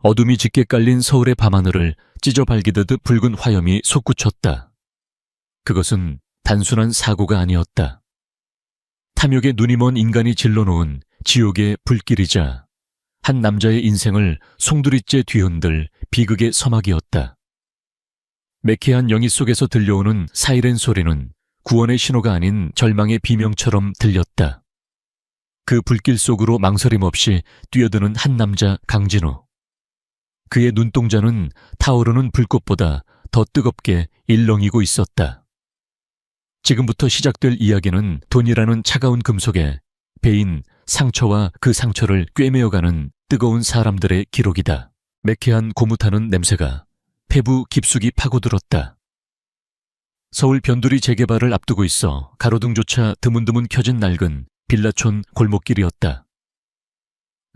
어둠이 짙게 깔린 서울의 밤하늘을 찢어 발기듯 붉은 화염이 솟구쳤다. 그것은 단순한 사고가 아니었다. 탐욕에 눈이 먼 인간이 질러놓은 지옥의 불길이자 한 남자의 인생을 송두리째 뒤흔들 비극의 서막이었다. 매캐한 영희 속에서 들려오는 사이렌 소리는 구원의 신호가 아닌 절망의 비명처럼 들렸다. 그 불길 속으로 망설임 없이 뛰어드는 한 남자 강진우. 그의 눈동자는 타오르는 불꽃보다 더 뜨겁게 일렁이고 있었다. 지금부터 시작될 이야기는 돈이라는 차가운 금속에 베인 상처와 그 상처를 꿰매어가는 뜨거운 사람들의 기록이다. 매캐한 고무타는 냄새가 폐부 깊숙이 파고들었다. 서울 변두리 재개발을 앞두고 있어 가로등조차 드문드문 켜진 낡은 빌라촌 골목길이었다.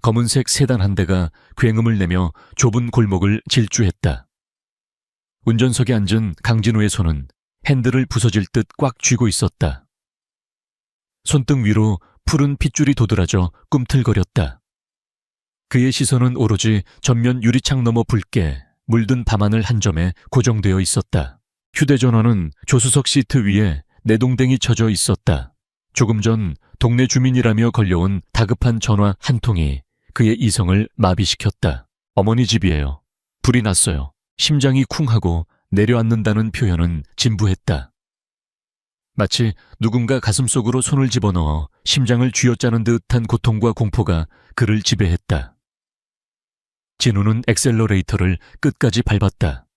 검은색 세단 한 대가 굉음을 내며 좁은 골목을 질주했다. 운전석에 앉은 강진우의 손은 핸들을 부서질 듯 꽉 쥐고 있었다. 손등 위로 푸른 핏줄이 도드라져 꿈틀거렸다. 그의 시선은 오로지 전면 유리창 너머 붉게 물든 밤하늘 한 점에 고정되어 있었다. 휴대전화는 조수석 시트 위에 내동댕이 쳐져 있었다. 조금 전 동네 주민이라며 걸려온 다급한 전화 한 통이 그의 이성을 마비시켰다. 어머니 집이에요. 불이 났어요. 심장이 쿵하고 내려앉는다는 표현은 진부했다. 마치 누군가 가슴속으로 손을 집어넣어 심장을 쥐어짜는 듯한 고통과 공포가 그를 지배했다. 진우는 엑셀러레이터를 끝까지 밟았다.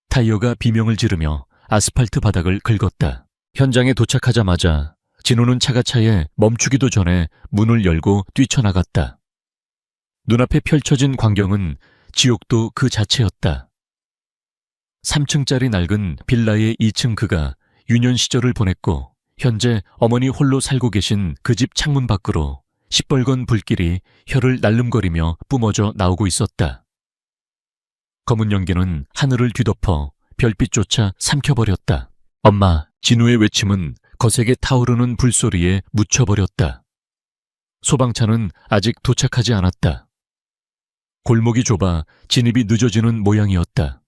타이어가 비명을 지르며 아스팔트 바닥을 긁었다. 현장에 도착하자마자 진우는 차가 차에 멈추기도 전에 문을 열고 뛰쳐나갔다. 눈앞에 펼쳐진 광경은 지옥도 그 자체였다. 3층짜리 낡은 빌라의 2층 그가 유년 시절을 보냈고 현재 어머니 홀로 살고 계신 그 집 창문 밖으로 시뻘건 불길이 혀를 날름거리며 뿜어져 나오고 있었다. 검은 연기는 하늘을 뒤덮어 별빛조차 삼켜버렸다. 엄마, 진우의 외침은 거세게 타오르는 불소리에 묻혀버렸다. 소방차는 아직 도착하지 않았다. 골목이 좁아 진입이 늦어지는 모양이었다.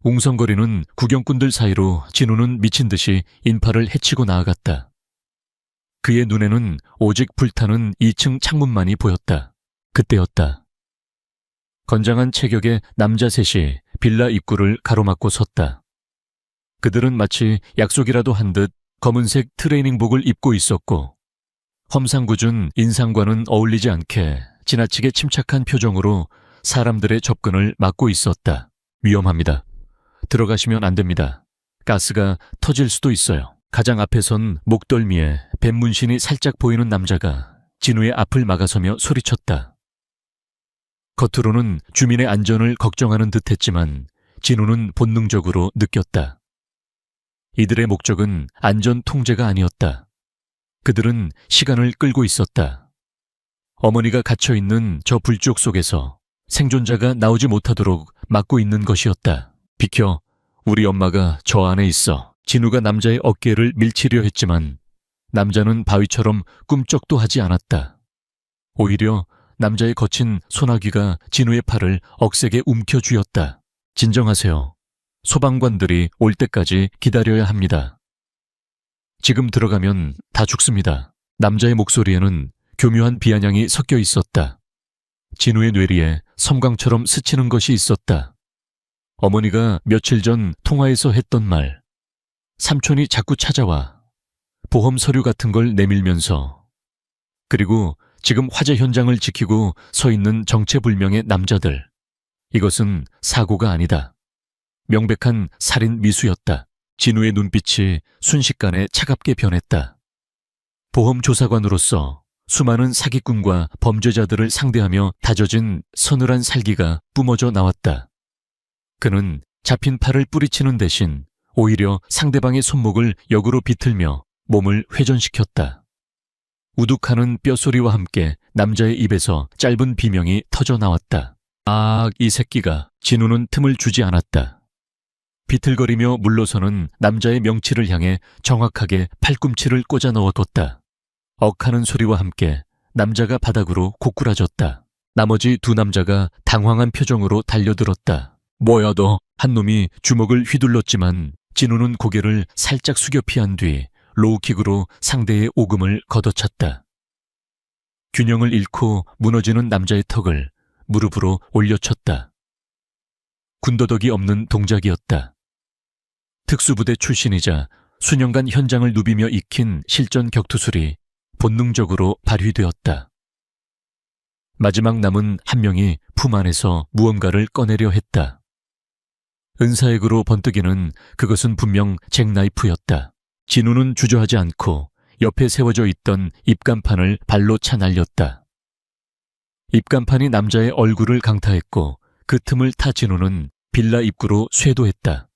웅성거리는 구경꾼들 사이로 진우는 미친 듯이 인파를 헤치고 나아갔다. 그의 눈에는 오직 불타는 2층 창문만이 보였다. 그때였다. 건장한 체격의 남자 셋이 빌라 입구를 가로막고 섰다. 그들은 마치 약속이라도 한 듯 검은색 트레이닝복을 입고 있었고 험상궂은 인상과는 어울리지 않게 지나치게 침착한 표정으로 사람들의 접근을 막고 있었다. 위험합니다. 들어가시면 안 됩니다. 가스가 터질 수도 있어요. 가장 앞에 선 목덜미에 뱀 문신이 살짝 보이는 남자가 진우의 앞을 막아서며 소리쳤다. 겉으로는 주민의 안전을 걱정하는 듯했지만 진우는 본능적으로 느꼈다. 이들의 목적은 안전 통제가 아니었다. 그들은 시간을 끌고 있었다. 어머니가 갇혀있는 저 불쪽 속에서 생존자가 나오지 못하도록 막고 있는 것이었다. 비켜, 우리 엄마가 저 안에 있어. 진우가 남자의 어깨를 밀치려 했지만 남자는 바위처럼 꿈쩍도 하지 않았다. 오히려 남자의 거친 소나귀가 진우의 팔을 억세게 움켜쥐었다. 진정하세요. 소방관들이 올 때까지 기다려야 합니다. 지금 들어가면 다 죽습니다. 남자의 목소리에는 교묘한 비아냥이 섞여 있었다. 진우의 뇌리에 섬광처럼 스치는 것이 있었다. 어머니가 며칠 전 통화에서 했던 말. 삼촌이 자꾸 찾아와. 보험 서류 같은 걸 내밀면서. 그리고 지금 화재 현장을 지키고 서 있는 정체불명의 남자들. 이것은 사고가 아니다. 명백한 살인 미수였다. 진우의 눈빛이 순식간에 차갑게 변했다. 보험조사관으로서 수많은 사기꾼과 범죄자들을 상대하며 다져진 서늘한 살기가 뿜어져 나왔다. 그는 잡힌 팔을 뿌리치는 대신 오히려 상대방의 손목을 역으로 비틀며 몸을 회전시켰다. 우뚝하는 뼈소리와 함께 남자의 입에서 짧은 비명이 터져 나왔다. 아, 이 새끼가. 진우는 틈을 주지 않았다. 비틀거리며 물러서는 남자의 명치를 향해 정확하게 팔꿈치를 꽂아 넣어뒀다. 억하는 소리와 함께 남자가 바닥으로 고꾸라졌다. 나머지 두 남자가 당황한 표정으로 달려들었다. 뭐야 너? 한 놈이 주먹을 휘둘렀지만 진우는 고개를 살짝 숙여 피한 뒤 로우킥으로 상대의 오금을 걷어찼다. 균형을 잃고 무너지는 남자의 턱을 무릎으로 올려쳤다. 군더더기 없는 동작이었다. 특수부대 출신이자 수년간 현장을 누비며 익힌 실전 격투술이 본능적으로 발휘되었다. 마지막 남은 한 명이 품 안에서 무언가를 꺼내려 했다. 은사액으로 번뜩이는 그것은 분명 잭나이프였다. 진우는 주저하지 않고 옆에 세워져 있던 입간판을 발로 차 날렸다. 입간판이 남자의 얼굴을 강타했고 그 틈을 타 진우는 빌라 입구로 쇄도했다.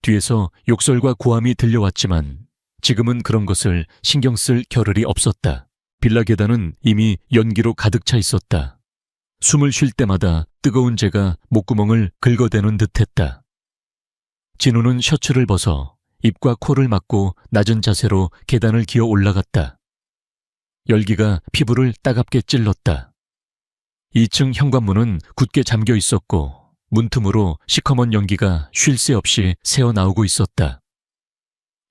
뒤에서 욕설과 고함이 들려왔지만 지금은 그런 것을 신경 쓸 겨를이 없었다. 빌라 계단은 이미 연기로 가득 차 있었다. 숨을 쉴 때마다 뜨거운 재가 목구멍을 긁어대는 듯했다. 진우는 셔츠를 벗어 입과 코를 막고 낮은 자세로 계단을 기어 올라갔다. 열기가 피부를 따갑게 찔렀다. 2층 현관문은 굳게 잠겨 있었고 문틈으로 시커먼 연기가 쉴 새 없이 새어나오고 있었다.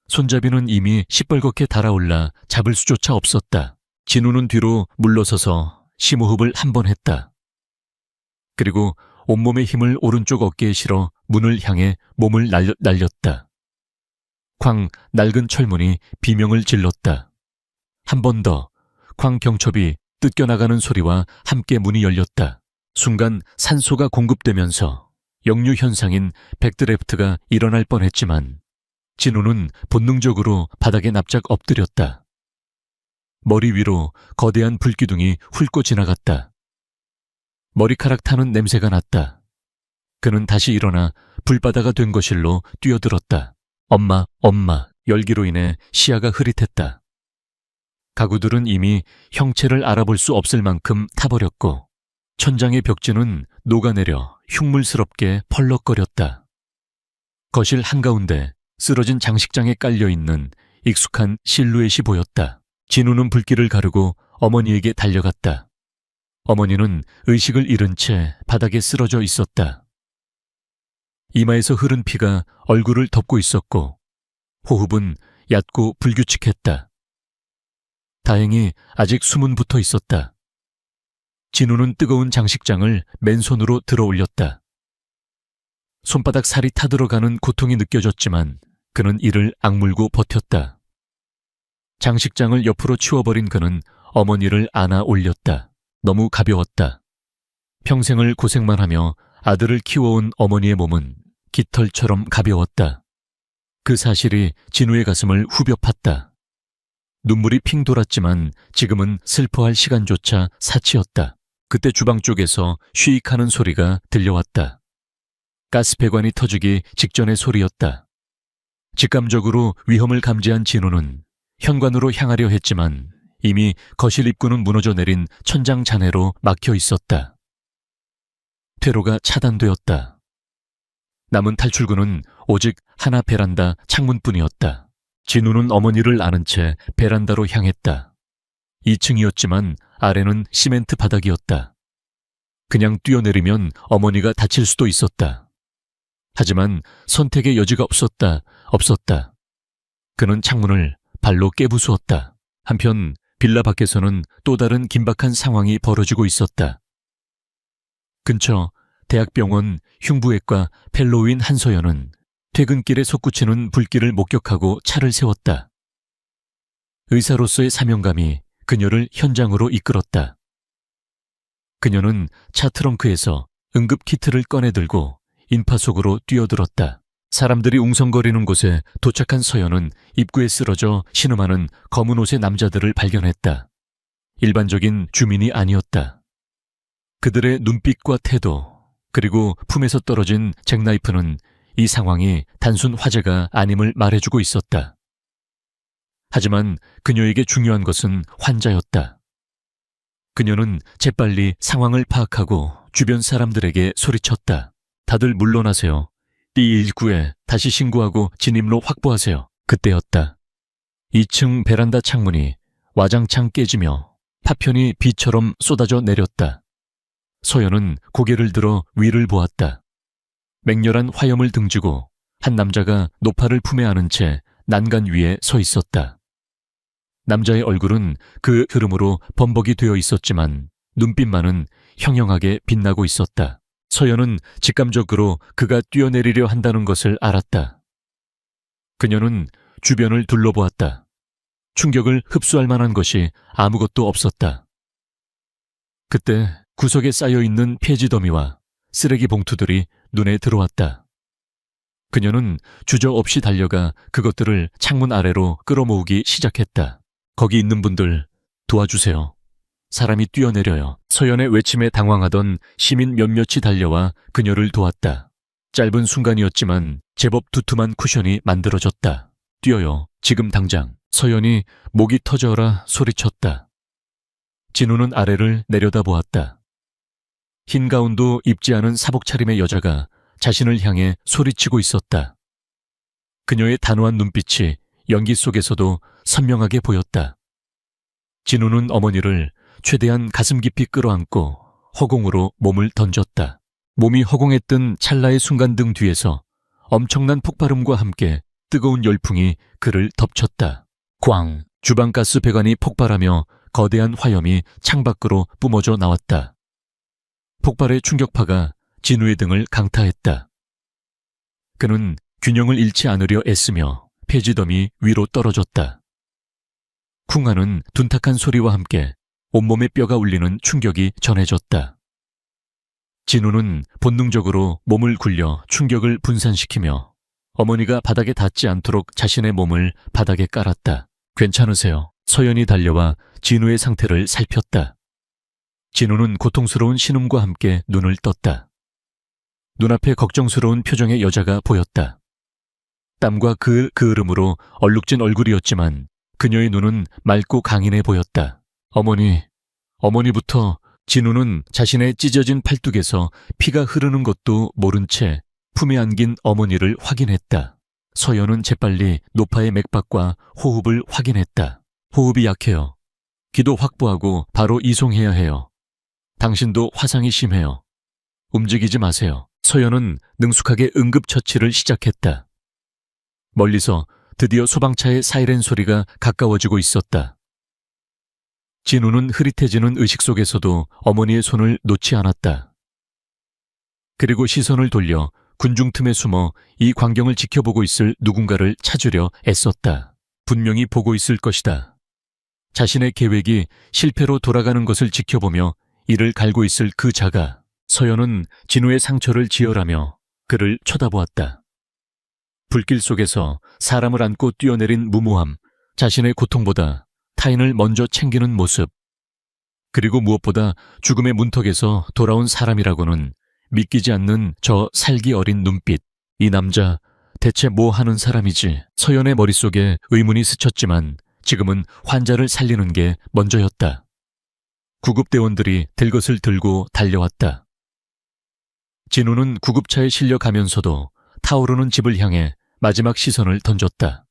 손잡이는 이미 시뻘겋게 달아올라 잡을 수조차 없었다. 진우는 뒤로 물러서서 심호흡을 한 번 했다. 그리고 온몸의 힘을 오른쪽 어깨에 실어 문을 향해 몸을 날렸다. 쾅 낡은 철문이 비명을 질렀다. 한 번 더 쾅 경첩이 뜯겨나가는 소리와 함께 문이 열렸다. 순간 산소가 공급되면서 역류 현상인 백드래프트가 일어날 뻔했지만 진우는 본능적으로 바닥에 납작 엎드렸다. 머리 위로 거대한 불기둥이 훑고 지나갔다. 머리카락 타는 냄새가 났다. 그는 다시 일어나 불바다가 된 거실로 뛰어들었다. 엄마. 열기로 인해 시야가 흐릿했다. 가구들은 이미 형체를 알아볼 수 없을 만큼 타버렸고 천장의 벽지는 녹아내려 흉물스럽게 펄럭거렸다. 거실 한가운데 쓰러진 장식장에 깔려있는 익숙한 실루엣이 보였다. 진우는 불길을 가르고 어머니에게 달려갔다. 어머니는 의식을 잃은 채 바닥에 쓰러져 있었다. 이마에서 흐른 피가 얼굴을 덮고 있었고 호흡은 얕고 불규칙했다. 다행히 아직 숨은 붙어 있었다. 진우는 뜨거운 장식장을 맨손으로 들어 올렸다. 손바닥 살이 타들어가는 고통이 느껴졌지만 그는 이를 악물고 버텼다. 장식장을 옆으로 치워버린 그는 어머니를 안아 올렸다. 너무 가벼웠다. 평생을 고생만 하며 아들을 키워온 어머니의 몸은 깃털처럼 가벼웠다. 그 사실이 진우의 가슴을 후벼 팠다. 눈물이 핑 돌았지만 지금은 슬퍼할 시간조차 사치였다. 그때 주방 쪽에서 쉬익하는 소리가 들려왔다. 가스배관이 터지기 직전의 소리였다. 직감적으로 위험을 감지한 진우는 현관으로 향하려 했지만 이미 거실 입구는 무너져 내린 천장 잔해로 막혀 있었다. 퇴로가 차단되었다. 남은 탈출구는 오직 하나 베란다 창문뿐이었다. 진우는 어머니를 안은 채 베란다로 향했다. 2층이었지만 아래는 시멘트 바닥이었다. 그냥 뛰어내리면 어머니가 다칠 수도 있었다. 하지만 선택의 여지가 없었다. 그는 창문을 발로 깨부수었다. 한편 빌라 밖에서는 또 다른 긴박한 상황이 벌어지고 있었다. 근처 대학병원 흉부외과 펠로우인 한서연은 퇴근길에 솟구치는 불길을 목격하고 차를 세웠다. 의사로서의 사명감이 그녀를 현장으로 이끌었다. 그녀는 차 트렁크에서 응급 키트를 꺼내들고 인파 속으로 뛰어들었다. 사람들이 웅성거리는 곳에 도착한 서연은 입구에 쓰러져 신음하는 검은 옷의 남자들을 발견했다. 일반적인 주민이 아니었다. 그들의 눈빛과 태도, 그리고 품에서 떨어진 잭나이프는 이 상황이 단순 화재가 아님을 말해주고 있었다. 하지만 그녀에게 중요한 것은 환자였다. 그녀는 재빨리 상황을 파악하고 주변 사람들에게 소리쳤다. 다들 물러나세요. D119에 다시 신고하고 진입로 확보하세요. 그때였다. 2층 베란다 창문이 와장창 깨지며 파편이 비처럼 쏟아져 내렸다. 서연은 고개를 들어 위를 보았다. 맹렬한 화염을 등지고 한 남자가 노파를 품에 안은 채 난간 위에 서 있었다. 남자의 얼굴은 그 흐름으로 범벅이 되어 있었지만 눈빛만은 형형하게 빛나고 있었다. 서연은 직감적으로 그가 뛰어내리려 한다는 것을 알았다. 그녀는 주변을 둘러보았다. 충격을 흡수할 만한 것이 아무것도 없었다. 그때 구석에 쌓여있는 폐지 더미와 쓰레기 봉투들이 눈에 들어왔다. 그녀는 주저없이 달려가 그것들을 창문 아래로 끌어모으기 시작했다. 거기 있는 분들 도와주세요. 사람이 뛰어내려요. 서연의 외침에 당황하던 시민 몇몇이 달려와 그녀를 도왔다. 짧은 순간이었지만 제법 두툼한 쿠션이 만들어졌다. 뛰어요. 지금 당장. 서연이 목이 터져라 소리쳤다. 진우는 아래를 내려다보았다. 흰 가운도 입지 않은 사복 차림의 여자가 자신을 향해 소리치고 있었다. 그녀의 단호한 눈빛이 연기 속에서도 선명하게 보였다. 진우는 어머니를 최대한 가슴 깊이 끌어안고 허공으로 몸을 던졌다. 몸이 허공했던 찰나의 순간 등 뒤에서 엄청난 폭발음과 함께 뜨거운 열풍이 그를 덮쳤다. 꽝! 주방가스 배관이 폭발하며 거대한 화염이 창밖으로 뿜어져 나왔다. 폭발의 충격파가 진우의 등을 강타했다. 그는 균형을 잃지 않으려 애쓰며 폐지덤이 위로 떨어졌다. 쿵하는 둔탁한 소리와 함께 온몸의 뼈가 울리는 충격이 전해졌다. 진우는 본능적으로 몸을 굴려 충격을 분산시키며 어머니가 바닥에 닿지 않도록 자신의 몸을 바닥에 깔았다. 괜찮으세요? 서연이 달려와 진우의 상태를 살폈다. 진우는 고통스러운 신음과 함께 눈을 떴다. 눈앞에 걱정스러운 표정의 여자가 보였다. 땀과 그을음으로 얼룩진 얼굴이었지만 그녀의 눈은 맑고 강인해 보였다. 어머니부터. 진우는 자신의 찢어진 팔뚝에서 피가 흐르는 것도 모른 채 품에 안긴 어머니를 확인했다. 서연은 재빨리 노파의 맥박과 호흡을 확인했다. 호흡이 약해요. 기도 확보하고 바로 이송해야 해요. 당신도 화상이 심해요. 움직이지 마세요. 서연은 능숙하게 응급처치를 시작했다. 멀리서 드디어 소방차의 사이렌 소리가 가까워지고 있었다. 진우는 흐릿해지는 의식 속에서도 어머니의 손을 놓지 않았다. 그리고 시선을 돌려 군중 틈에 숨어 이 광경을 지켜보고 있을 누군가를 찾으려 애썼다. 분명히 보고 있을 것이다. 자신의 계획이 실패로 돌아가는 것을 지켜보며 이를 갈고 있을 그 자가. 서연은 진우의 상처를 지혈하며 그를 쳐다보았다. 불길 속에서 사람을 안고 뛰어내린 무모함, 자신의 고통보다 타인을 먼저 챙기는 모습, 그리고 무엇보다 죽음의 문턱에서 돌아온 사람이라고는 믿기지 않는 저 살기 어린 눈빛. 이 남자 대체 뭐 하는 사람이지? 서연의 머릿속에 의문이 스쳤지만 지금은 환자를 살리는 게 먼저였다. 구급대원들이 들 것을 들고 달려왔다. 진우는 구급차에 실려 가면서도 타오르는 집을 향해 마지막 시선을 던졌다.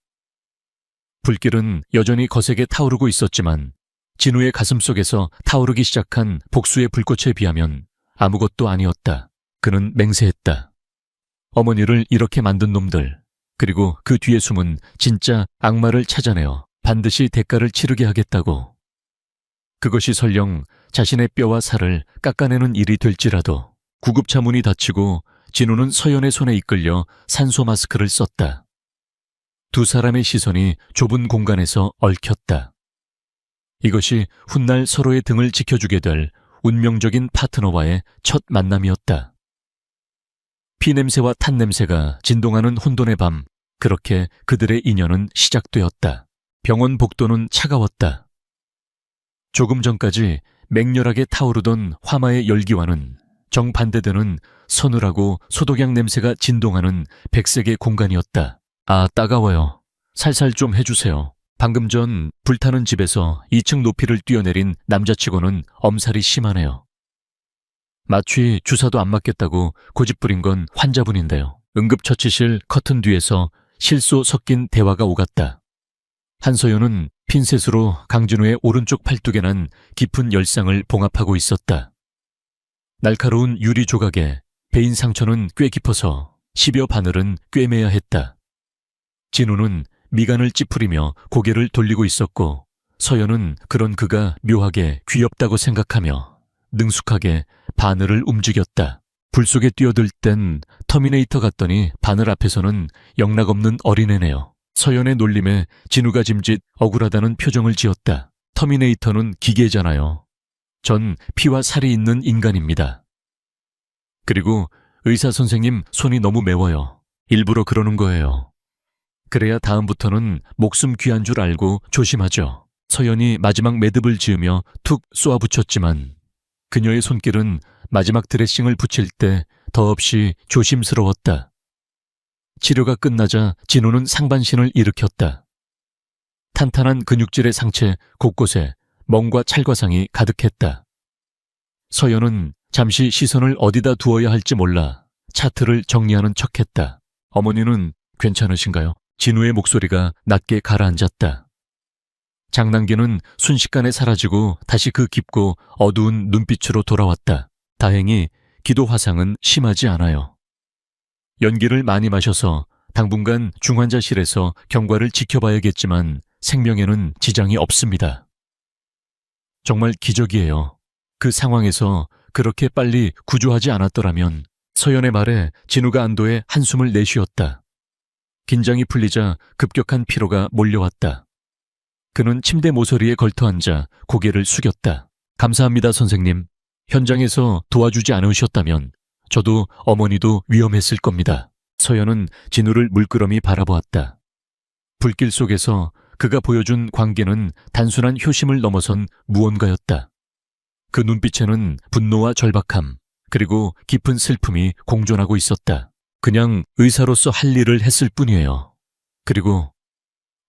불길은 여전히 거세게 타오르고 있었지만 진우의 가슴 속에서 타오르기 시작한 복수의 불꽃에 비하면 아무것도 아니었다. 그는 맹세했다. 어머니를 이렇게 만든 놈들, 그리고 그 뒤에 숨은 진짜 악마를 찾아내어 반드시 대가를 치르게 하겠다고. 그것이 설령 자신의 뼈와 살을 깎아내는 일이 될지라도. 구급차 문이 닫히고 진우는 서연의 손에 이끌려 산소 마스크를 썼다. 두 사람의 시선이 좁은 공간에서 얽혔다. 이것이 훗날 서로의 등을 지켜주게 될 운명적인 파트너와의 첫 만남이었다. 피냄새와 탄냄새가 진동하는 혼돈의 밤, 그렇게 그들의 인연은 시작되었다. 병원 복도는 차가웠다. 조금 전까지 맹렬하게 타오르던 화마의 열기와는 정반대되는 서늘하고 소독약 냄새가 진동하는 백색의 공간이었다. 아, 따가워요. 살살 좀 해주세요. 방금 전 불타는 집에서 2층 높이를 뛰어내린 남자치고는 엄살이 심하네요. 마취 주사도 안 맞겠다고 고집부린 건 환자분인데요. 응급처치실 커튼 뒤에서 실소 섞인 대화가 오갔다. 한서연은 핀셋으로 강진우의 오른쪽 팔뚝에 난 깊은 열상을 봉합하고 있었다. 날카로운 유리 조각에 베인 상처는 꽤 깊어서 10여 바늘은 꿰매야 했다. 진우는 미간을 찌푸리며 고개를 돌리고 있었고 서연은 그런 그가 묘하게 귀엽다고 생각하며 능숙하게 바늘을 움직였다. 불 속에 뛰어들 땐 터미네이터 같더니 바늘 앞에서는 영락없는 어린애네요. 서연의 놀림에 진우가 짐짓 억울하다는 표정을 지었다. 터미네이터는 기계잖아요. 전 피와 살이 있는 인간입니다. 그리고 의사 선생님 손이 너무 매워요. 일부러 그러는 거예요. 그래야 다음부터는 목숨 귀한 줄 알고 조심하죠. 서연이 마지막 매듭을 지으며 툭 쏘아붙였지만 그녀의 손길은 마지막 드레싱을 붙일 때 더없이 조심스러웠다. 치료가 끝나자 진우는 상반신을 일으켰다. 탄탄한 근육질의 상체 곳곳에 멍과 찰과상이 가득했다. 서연은 잠시 시선을 어디다 두어야 할지 몰라 차트를 정리하는 척했다. 어머니는 괜찮으신가요? 진우의 목소리가 낮게 가라앉았다. 장난기는 순식간에 사라지고 다시 그 깊고 어두운 눈빛으로 돌아왔다. 다행히 기도 화상은 심하지 않아요. 연기를 많이 마셔서 당분간 중환자실에서 경과를 지켜봐야겠지만 생명에는 지장이 없습니다. 정말 기적이에요. 그 상황에서 그렇게 빨리 구조하지 않았더라면. 서연의 말에 진우가 안도의 한숨을 내쉬었다. 긴장이 풀리자 급격한 피로가 몰려왔다. 그는 침대 모서리에 걸터앉아 고개를 숙였다. 감사합니다, 선생님. 현장에서 도와주지 않으셨다면 저도 어머니도 위험했을 겁니다. 서연은 진우를 물끄러미 바라보았다. 불길 속에서 그가 보여준 광기는 단순한 효심을 넘어선 무언가였다. 그 눈빛에는 분노와 절박함, 그리고 깊은 슬픔이 공존하고 있었다. 그냥 의사로서 할 일을 했을 뿐이에요. 그리고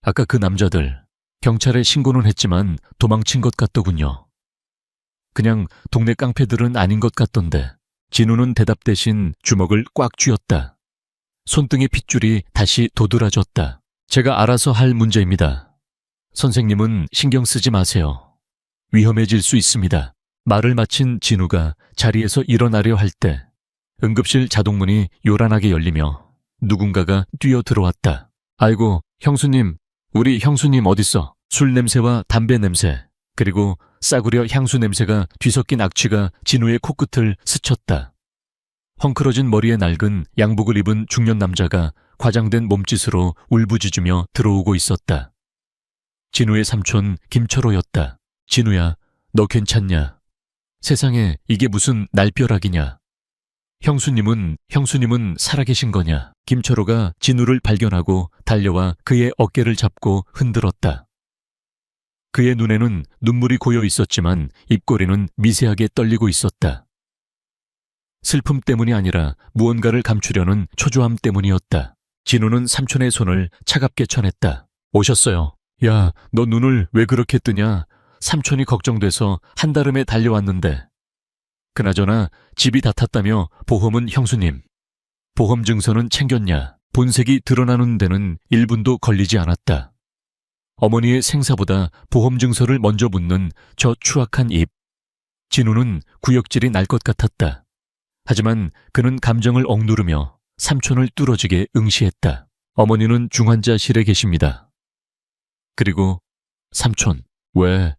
아까 그 남자들, 경찰에 신고는 했지만 도망친 것 같더군요. 그냥 동네 깡패들은 아닌 것 같던데. 진우는 대답 대신 주먹을 꽉 쥐었다. 손등의 핏줄이 다시 도드라졌다. 제가 알아서 할 문제입니다. 선생님은 신경 쓰지 마세요. 위험해질 수 있습니다. 말을 마친 진우가 자리에서 일어나려 할 때 응급실 자동문이 요란하게 열리며 누군가가 뛰어 들어왔다. 아이고, 형수님, 우리 형수님 어딨어? 술 냄새와 담배 냄새, 그리고 싸구려 향수 냄새가 뒤섞인 악취가 진우의 코끝을 스쳤다. 헝클어진 머리에 낡은 양복을 입은 중년 남자가 과장된 몸짓으로 울부짖으며 들어오고 있었다. 진우의 삼촌 김철호였다. 진우야, 너 괜찮냐? 세상에 이게 무슨 날벼락이냐? 형수님은 살아계신 거냐? 김철호가 진우를 발견하고 달려와 그의 어깨를 잡고 흔들었다. 그의 눈에는 눈물이 고여 있었지만 입꼬리는 미세하게 떨리고 있었다. 슬픔 때문이 아니라 무언가를 감추려는 초조함 때문이었다. 진우는 삼촌의 손을 차갑게 쳐냈다. 오셨어요. 야, 너 눈을 왜 그렇게 뜨냐? 삼촌이 걱정돼서 한달음에 달려왔는데. 그나저나 집이 다 탔다며 보험은 형수님. 보험 증서는 챙겼냐? 본색이 드러나는 데는 1분도 걸리지 않았다. 어머니의 생사보다 보험 증서를 먼저 묻는 저 추악한 입. 진우는 구역질이 날 것 같았다. 하지만 그는 감정을 억누르며 삼촌을 뚫어지게 응시했다. 어머니는 중환자실에 계십니다. 그리고 삼촌, 왜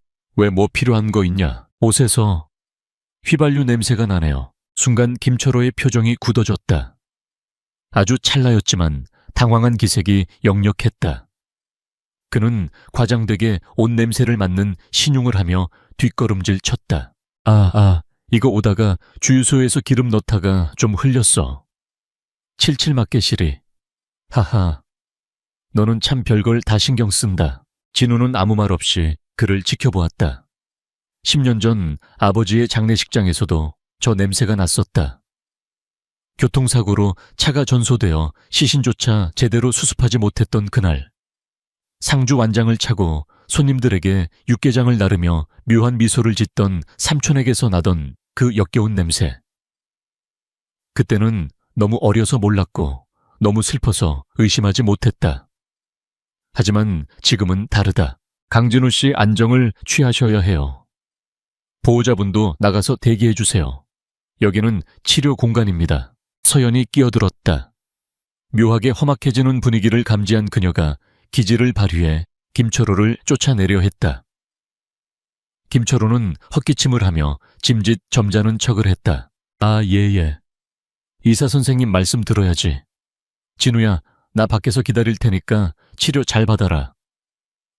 뭐 필요한 거 있냐? 옷에서 휘발유 냄새가 나네요. 순간 김철호의 표정이 굳어졌다. 아주 찰나였지만 당황한 기색이 역력했다. 그는 과장되게 옷 냄새를 맡는 신용을 하며 뒷걸음질 쳤다. 이거 오다가 주유소에서 기름 넣다가 좀 흘렸어. 칠칠 맞게 시리. 하하, 너는 참 별걸 다 신경 쓴다. 진우는 아무 말 없이 그를 지켜보았다. 10년 전 아버지의 장례식장에서도 저 냄새가 났었다. 교통사고로 차가 전소되어 시신조차 제대로 수습하지 못했던 그날. 상주 완장을 차고 손님들에게 육개장을 나르며 묘한 미소를 짓던 삼촌에게서 나던 그 역겨운 냄새. 그때는 너무 어려서 몰랐고 너무 슬퍼서 의심하지 못했다. 하지만 지금은 다르다. 강진우 씨 안정을 취하셔야 해요. 보호자분도 나가서 대기해 주세요. 여기는 치료 공간입니다. 서연이 끼어들었다. 묘하게 험악해지는 분위기를 감지한 그녀가 기지를 발휘해 김철호를 쫓아내려 했다. 김철호는 헛기침을 하며 짐짓 점잖은 척을 했다. 아, 예. 의사 선생님 말씀 들어야지. 진우야, 나 밖에서 기다릴 테니까 치료 잘 받아라.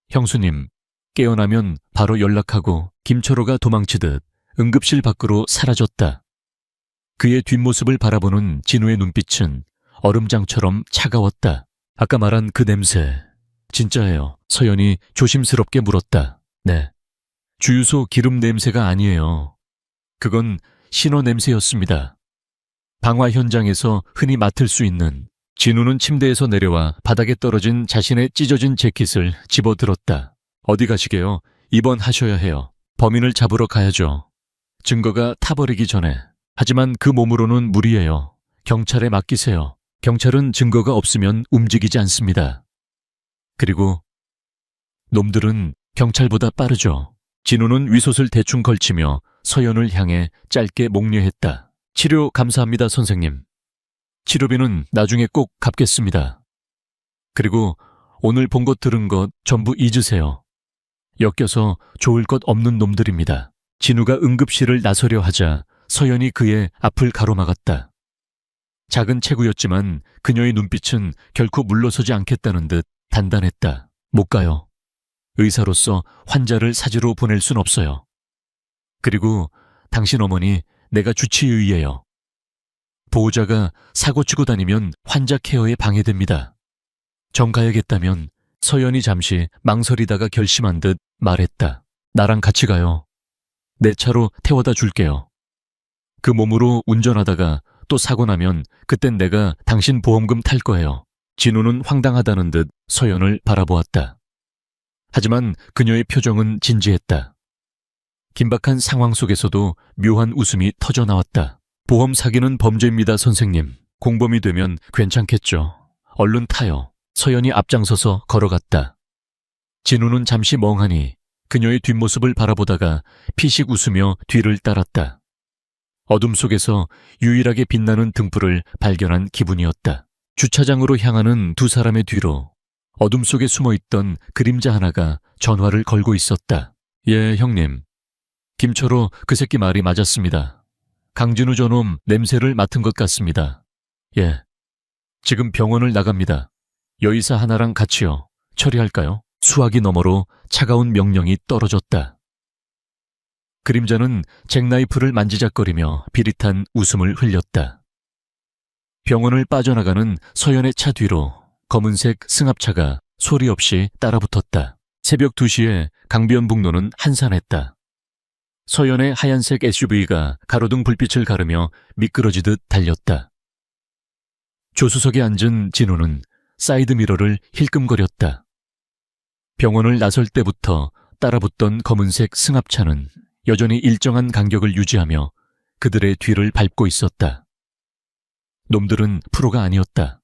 형수님, 깨어나면 바로 연락하고. 김철호가 도망치듯 응급실 밖으로 사라졌다. 그의 뒷모습을 바라보는 진우의 눈빛은 얼음장처럼 차가웠다. 아까 말한 그 냄새, 진짜예요. 서연이 조심스럽게 물었다. 네. 주유소 기름 냄새가 아니에요. 그건 신호 냄새였습니다. 방화 현장에서 흔히 맡을 수 있는. 진우는 침대에서 내려와 바닥에 떨어진 자신의 찢어진 재킷을 집어들었다. 어디 가시게요? 입원하셔야 해요. 범인을 잡으러 가야죠. 증거가 타버리기 전에. 하지만 그 몸으로는 무리예요. 경찰에 맡기세요. 경찰은 증거가 없으면 움직이지 않습니다. 그리고 놈들은 경찰보다 빠르죠. 진우는 위솥을 대충 걸치며 서연을 향해 짧게 목례했다. 치료 감사합니다, 선생님. 치료비는 나중에 꼭 갚겠습니다. 그리고 오늘 본 것 들은 것 전부 잊으세요. 엮여서 좋을 것 없는 놈들입니다. 진우가 응급실을 나서려 하자 서연이 그의 앞을 가로막았다. 작은 체구였지만 그녀의 눈빛은 결코 물러서지 않겠다는 듯 단단했다. 못 가요. 의사로서 환자를 사지로 보낼 순 없어요. 그리고 당신 어머니 내가 주치의예요. 보호자가 사고치고 다니면 환자 케어에 방해됩니다. 정 가야겠다면. 서연이 잠시 망설이다가 결심한 듯 말했다. 나랑 같이 가요. 내 차로 태워다 줄게요. 그 몸으로 운전하다가 또 사고 나면 그땐 내가 당신 보험금 탈 거예요. 진우는 황당하다는 듯 서연을 바라보았다. 하지만 그녀의 표정은 진지했다. 긴박한 상황 속에서도 묘한 웃음이 터져나왔다. 보험 사기는 범죄입니다, 선생님. 공범이 되면 괜찮겠죠. 얼른 타요. 서연이 앞장서서 걸어갔다. 진우는 잠시 멍하니 그녀의 뒷모습을 바라보다가 피식 웃으며 뒤를 따랐다. 어둠 속에서 유일하게 빛나는 등불을 발견한 기분이었다. 주차장으로 향하는 두 사람의 뒤로 어둠 속에 숨어있던 그림자 하나가 전화를 걸고 있었다. 예, 형님. 김철호 그 새끼 말이 맞았습니다. 강진우 저놈 냄새를 맡은 것 같습니다. 예. 지금 병원을 나갑니다. 여의사 하나랑 같이요. 처리할까요? 수화기 너머로 차가운 명령이 떨어졌다. 그림자는 잭나이프를 만지작거리며 비릿한 웃음을 흘렸다. 병원을 빠져나가는 서연의 차 뒤로 검은색 승합차가 소리 없이 따라붙었다. 새벽 2시에 강변북로는 한산했다. 서연의 하얀색 SUV가 가로등 불빛을 가르며 미끄러지듯 달렸다. 조수석에 앉은 진우는 사이드미러를 힐끔거렸다. 병원을 나설 때부터 따라붙던 검은색 승합차는 여전히 일정한 간격을 유지하며 그들의 뒤를 밟고 있었다. 놈들은 프로가 아니었다.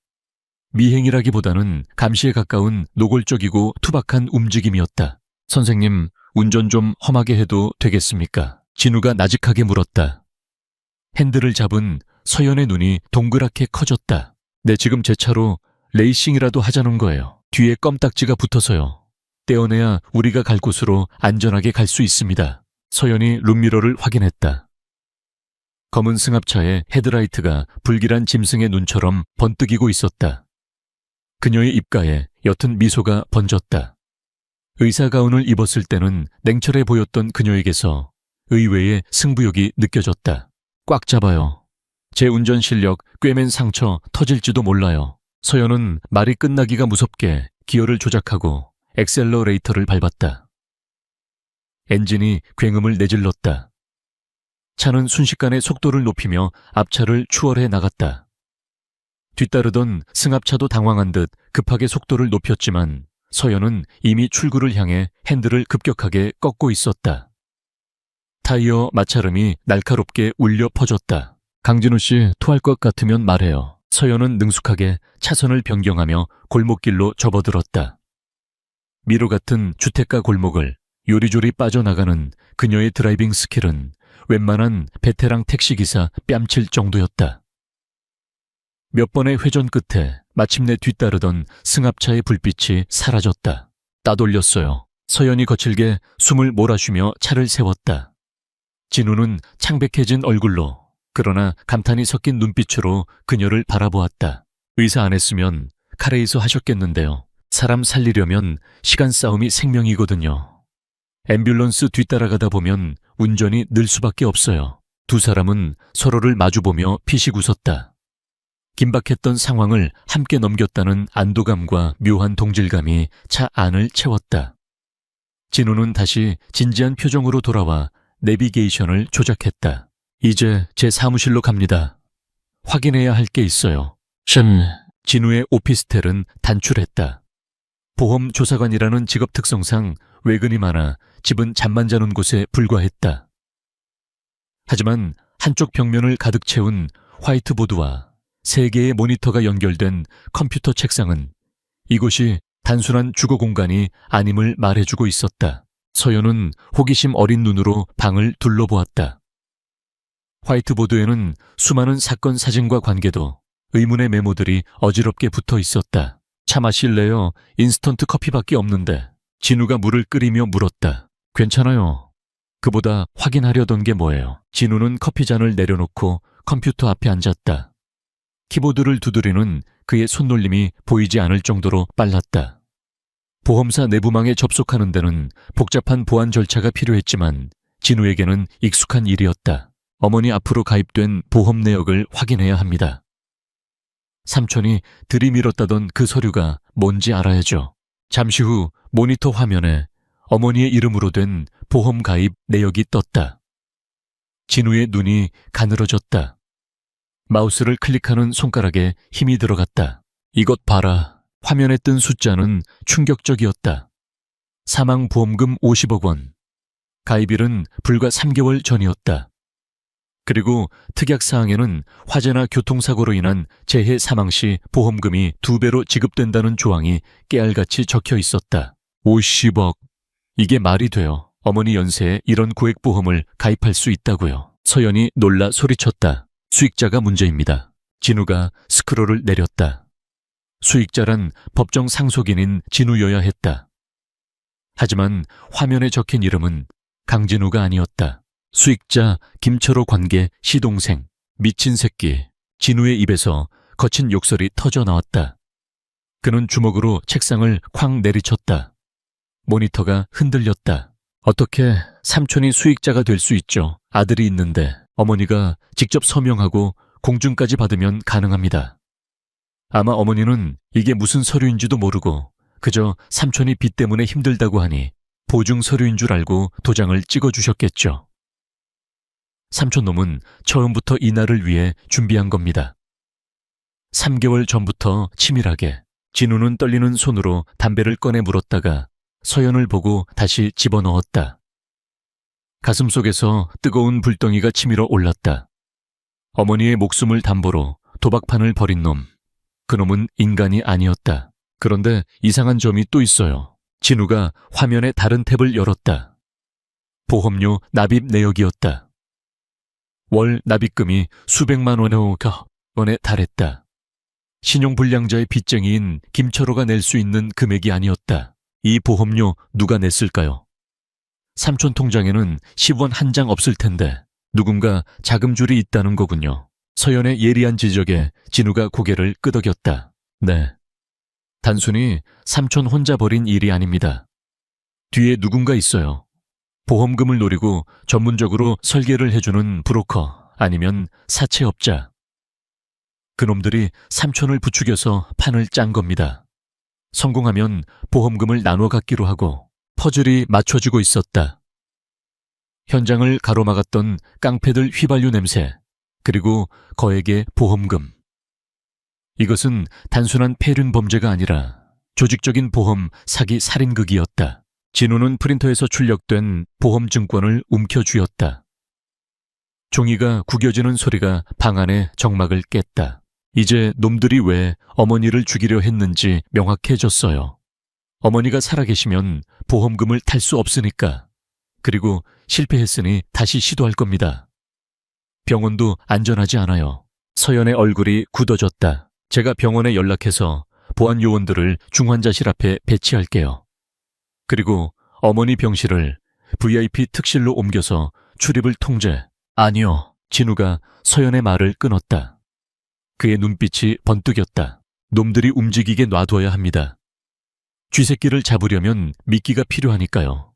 미행이라기보다는 감시에 가까운 노골적이고 투박한 움직임이었다. 선생님, 운전 좀 험하게 해도 되겠습니까? 진우가 나직하게 물었다. 핸들을 잡은 서연의 눈이 동그랗게 커졌다. 네, 지금 제 차로 레이싱이라도 하자는 거예요. 뒤에 껌딱지가 붙어서요. 떼어내야 우리가 갈 곳으로 안전하게 갈 수 있습니다. 서연이 룸미러를 확인했다. 검은 승합차의 헤드라이트가 불길한 짐승의 눈처럼 번뜩이고 있었다. 그녀의 입가에 옅은 미소가 번졌다. 의사 가운을 입었을 때는 냉철해 보였던 그녀에게서 의외의 승부욕이 느껴졌다. 꽉 잡아요. 제 운전 실력 꿰맨 상처 터질지도 몰라요. 서연은 말이 끝나기가 무섭게 기어를 조작하고 엑셀러레이터를 밟았다. 엔진이 굉음을 내질렀다. 차는 순식간에 속도를 높이며 앞차를 추월해 나갔다. 뒤따르던 승합차도 당황한 듯 급하게 속도를 높였지만 서연은 이미 출구를 향해 핸들을 급격하게 꺾고 있었다. 타이어 마찰음이 날카롭게 울려 퍼졌다. 강진우 씨 토할 것 같으면 말해요. 서연은 능숙하게 차선을 변경하며 골목길로 접어들었다. 미로 같은 주택가 골목을 요리조리 빠져나가는 그녀의 드라이빙 스킬은 웬만한 베테랑 택시기사 뺨칠 정도였다. 몇 번의 회전 끝에 마침내 뒤따르던 승합차의 불빛이 사라졌다. 따돌렸어요. 서연이 거칠게 숨을 몰아쉬며 차를 세웠다. 진우는 창백해진 얼굴로 그러나 감탄이 섞인 눈빛으로 그녀를 바라보았다. 의사 안 했으면 카레이서 하셨겠는데요. 사람 살리려면 시간 싸움이 생명이거든요. 앰뷸런스 뒤따라가다 보면 운전이 늘 수밖에 없어요. 두 사람은 서로를 마주보며 피식 웃었다. 긴박했던 상황을 함께 넘겼다는 안도감과 묘한 동질감이 차 안을 채웠다. 진우는 다시 진지한 표정으로 돌아와 내비게이션을 조작했다. 이제 제 사무실로 갑니다. 확인해야 할 게 있어요. 진우의 오피스텔은 단출했다. 보험 조사관이라는 직업 특성상 외근이 많아 집은 잠만 자는 곳에 불과했다. 하지만 한쪽 벽면을 가득 채운 화이트보드와 3개의 모니터가 연결된 컴퓨터 책상은 이곳이 단순한 주거 공간이 아님을 말해주고 있었다. 서연은 호기심 어린 눈으로 방을 둘러보았다. 화이트보드에는 수많은 사건 사진과 관계도 의문의 메모들이 어지럽게 붙어 있었다. 차 마실래요? 인스턴트 커피밖에 없는데. 진우가 물을 끓이며 물었다. 괜찮아요. 그보다 확인하려던 게 뭐예요? 진우는 커피잔을 내려놓고 컴퓨터 앞에 앉았다. 키보드를 두드리는 그의 손놀림이 보이지 않을 정도로 빨랐다. 보험사 내부망에 접속하는 데는 복잡한 보안 절차가 필요했지만 진우에게는 익숙한 일이었다. 어머니 앞으로 가입된 보험 내역을 확인해야 합니다. 삼촌이 들이밀었다던 그 서류가 뭔지 알아야죠. 잠시 후 모니터 화면에 어머니의 이름으로 된 보험 가입 내역이 떴다. 진우의 눈이 가늘어졌다. 마우스를 클릭하는 손가락에 힘이 들어갔다. 이것 봐라. 화면에 뜬 숫자는 충격적이었다. 사망보험금 50억 원. 가입일은 불과 3개월 전이었다. 그리고 특약사항에는 화재나 교통사고로 인한 재해 사망 시 보험금이 2배로 지급된다는 조항이 깨알같이 적혀 있었다. 50억. 이게 말이 돼요. 어머니 연세에 이런 고액보험을 가입할 수 있다고요. 서연이 놀라 소리쳤다. 수익자가 문제입니다. 진우가 스크롤을 내렸다. 수익자란 법정 상속인인 진우여야 했다. 하지만 화면에 적힌 이름은 강진우가 아니었다. 수익자 김철호 관계 시동생. 미친 새끼. 진우의 입에서 거친 욕설이 터져 나왔다. 그는 주먹으로 책상을 쾅 내리쳤다. 모니터가 흔들렸다. 어떻게 삼촌이 수익자가 될 수 있죠? 아들이 있는데 어머니가 직접 서명하고 공증까지 받으면 가능합니다. 아마 어머니는 이게 무슨 서류인지도 모르고 그저 삼촌이 빚 때문에 힘들다고 하니 보증 서류인 줄 알고 도장을 찍어주셨겠죠. 삼촌놈은 처음부터 이 날을 위해 준비한 겁니다. 3개월 전부터 치밀하게 진우는 떨리는 손으로 담배를 꺼내 물었다가 서연을 보고 다시 집어넣었다. 가슴속에서 뜨거운 불덩이가 치밀어 올랐다. 어머니의 목숨을 담보로 도박판을 벌인 놈. 그놈은 인간이 아니었다. 그런데 이상한 점이 또 있어요. 진우가 화면의 다른 탭을 열었다. 보험료 납입 내역이었다. 월 납입금이 수백만 원에 달했다. 신용불량자의 빚쟁이인 김철호가 낼 수 있는 금액이 아니었다. 이 보험료 누가 냈을까요? 삼촌 통장에는 10원 한 장 없을 텐데 누군가 자금줄이 있다는 거군요. 서연의 예리한 지적에 진우가 고개를 끄덕였다. 네. 단순히 삼촌 혼자 벌인 일이 아닙니다. 뒤에 누군가 있어요. 보험금을 노리고 전문적으로 설계를 해주는 브로커 아니면 사채업자. 그놈들이 삼촌을 부추겨서 판을 짠 겁니다. 성공하면 보험금을 나눠 갖기로 하고 퍼즐이 맞춰지고 있었다. 현장을 가로막았던 깡패들 휘발유 냄새, 그리고 거액의 보험금. 이것은 단순한 폐륜 범죄가 아니라 조직적인 보험 사기 살인극이었다. 진우는 프린터에서 출력된 보험증권을 움켜쥐었다. 종이가 구겨지는 소리가 방 안의 정막을 깼다. 이제 놈들이 왜 어머니를 죽이려 했는지 명확해졌어요. 어머니가 살아계시면 보험금을 탈 수 없으니까. 그리고 실패했으니 다시 시도할 겁니다. 병원도 안전하지 않아요. 서연의 얼굴이 굳어졌다. 제가 병원에 연락해서 보안 요원들을 중환자실 앞에 배치할게요. 그리고 어머니 병실을 VIP 특실로 옮겨서 출입을 통제. 아니요. 진우가 서연의 말을 끊었다. 그의 눈빛이 번뜩였다. 놈들이 움직이게 놔둬야 합니다. 쥐새끼를 잡으려면 미끼가 필요하니까요.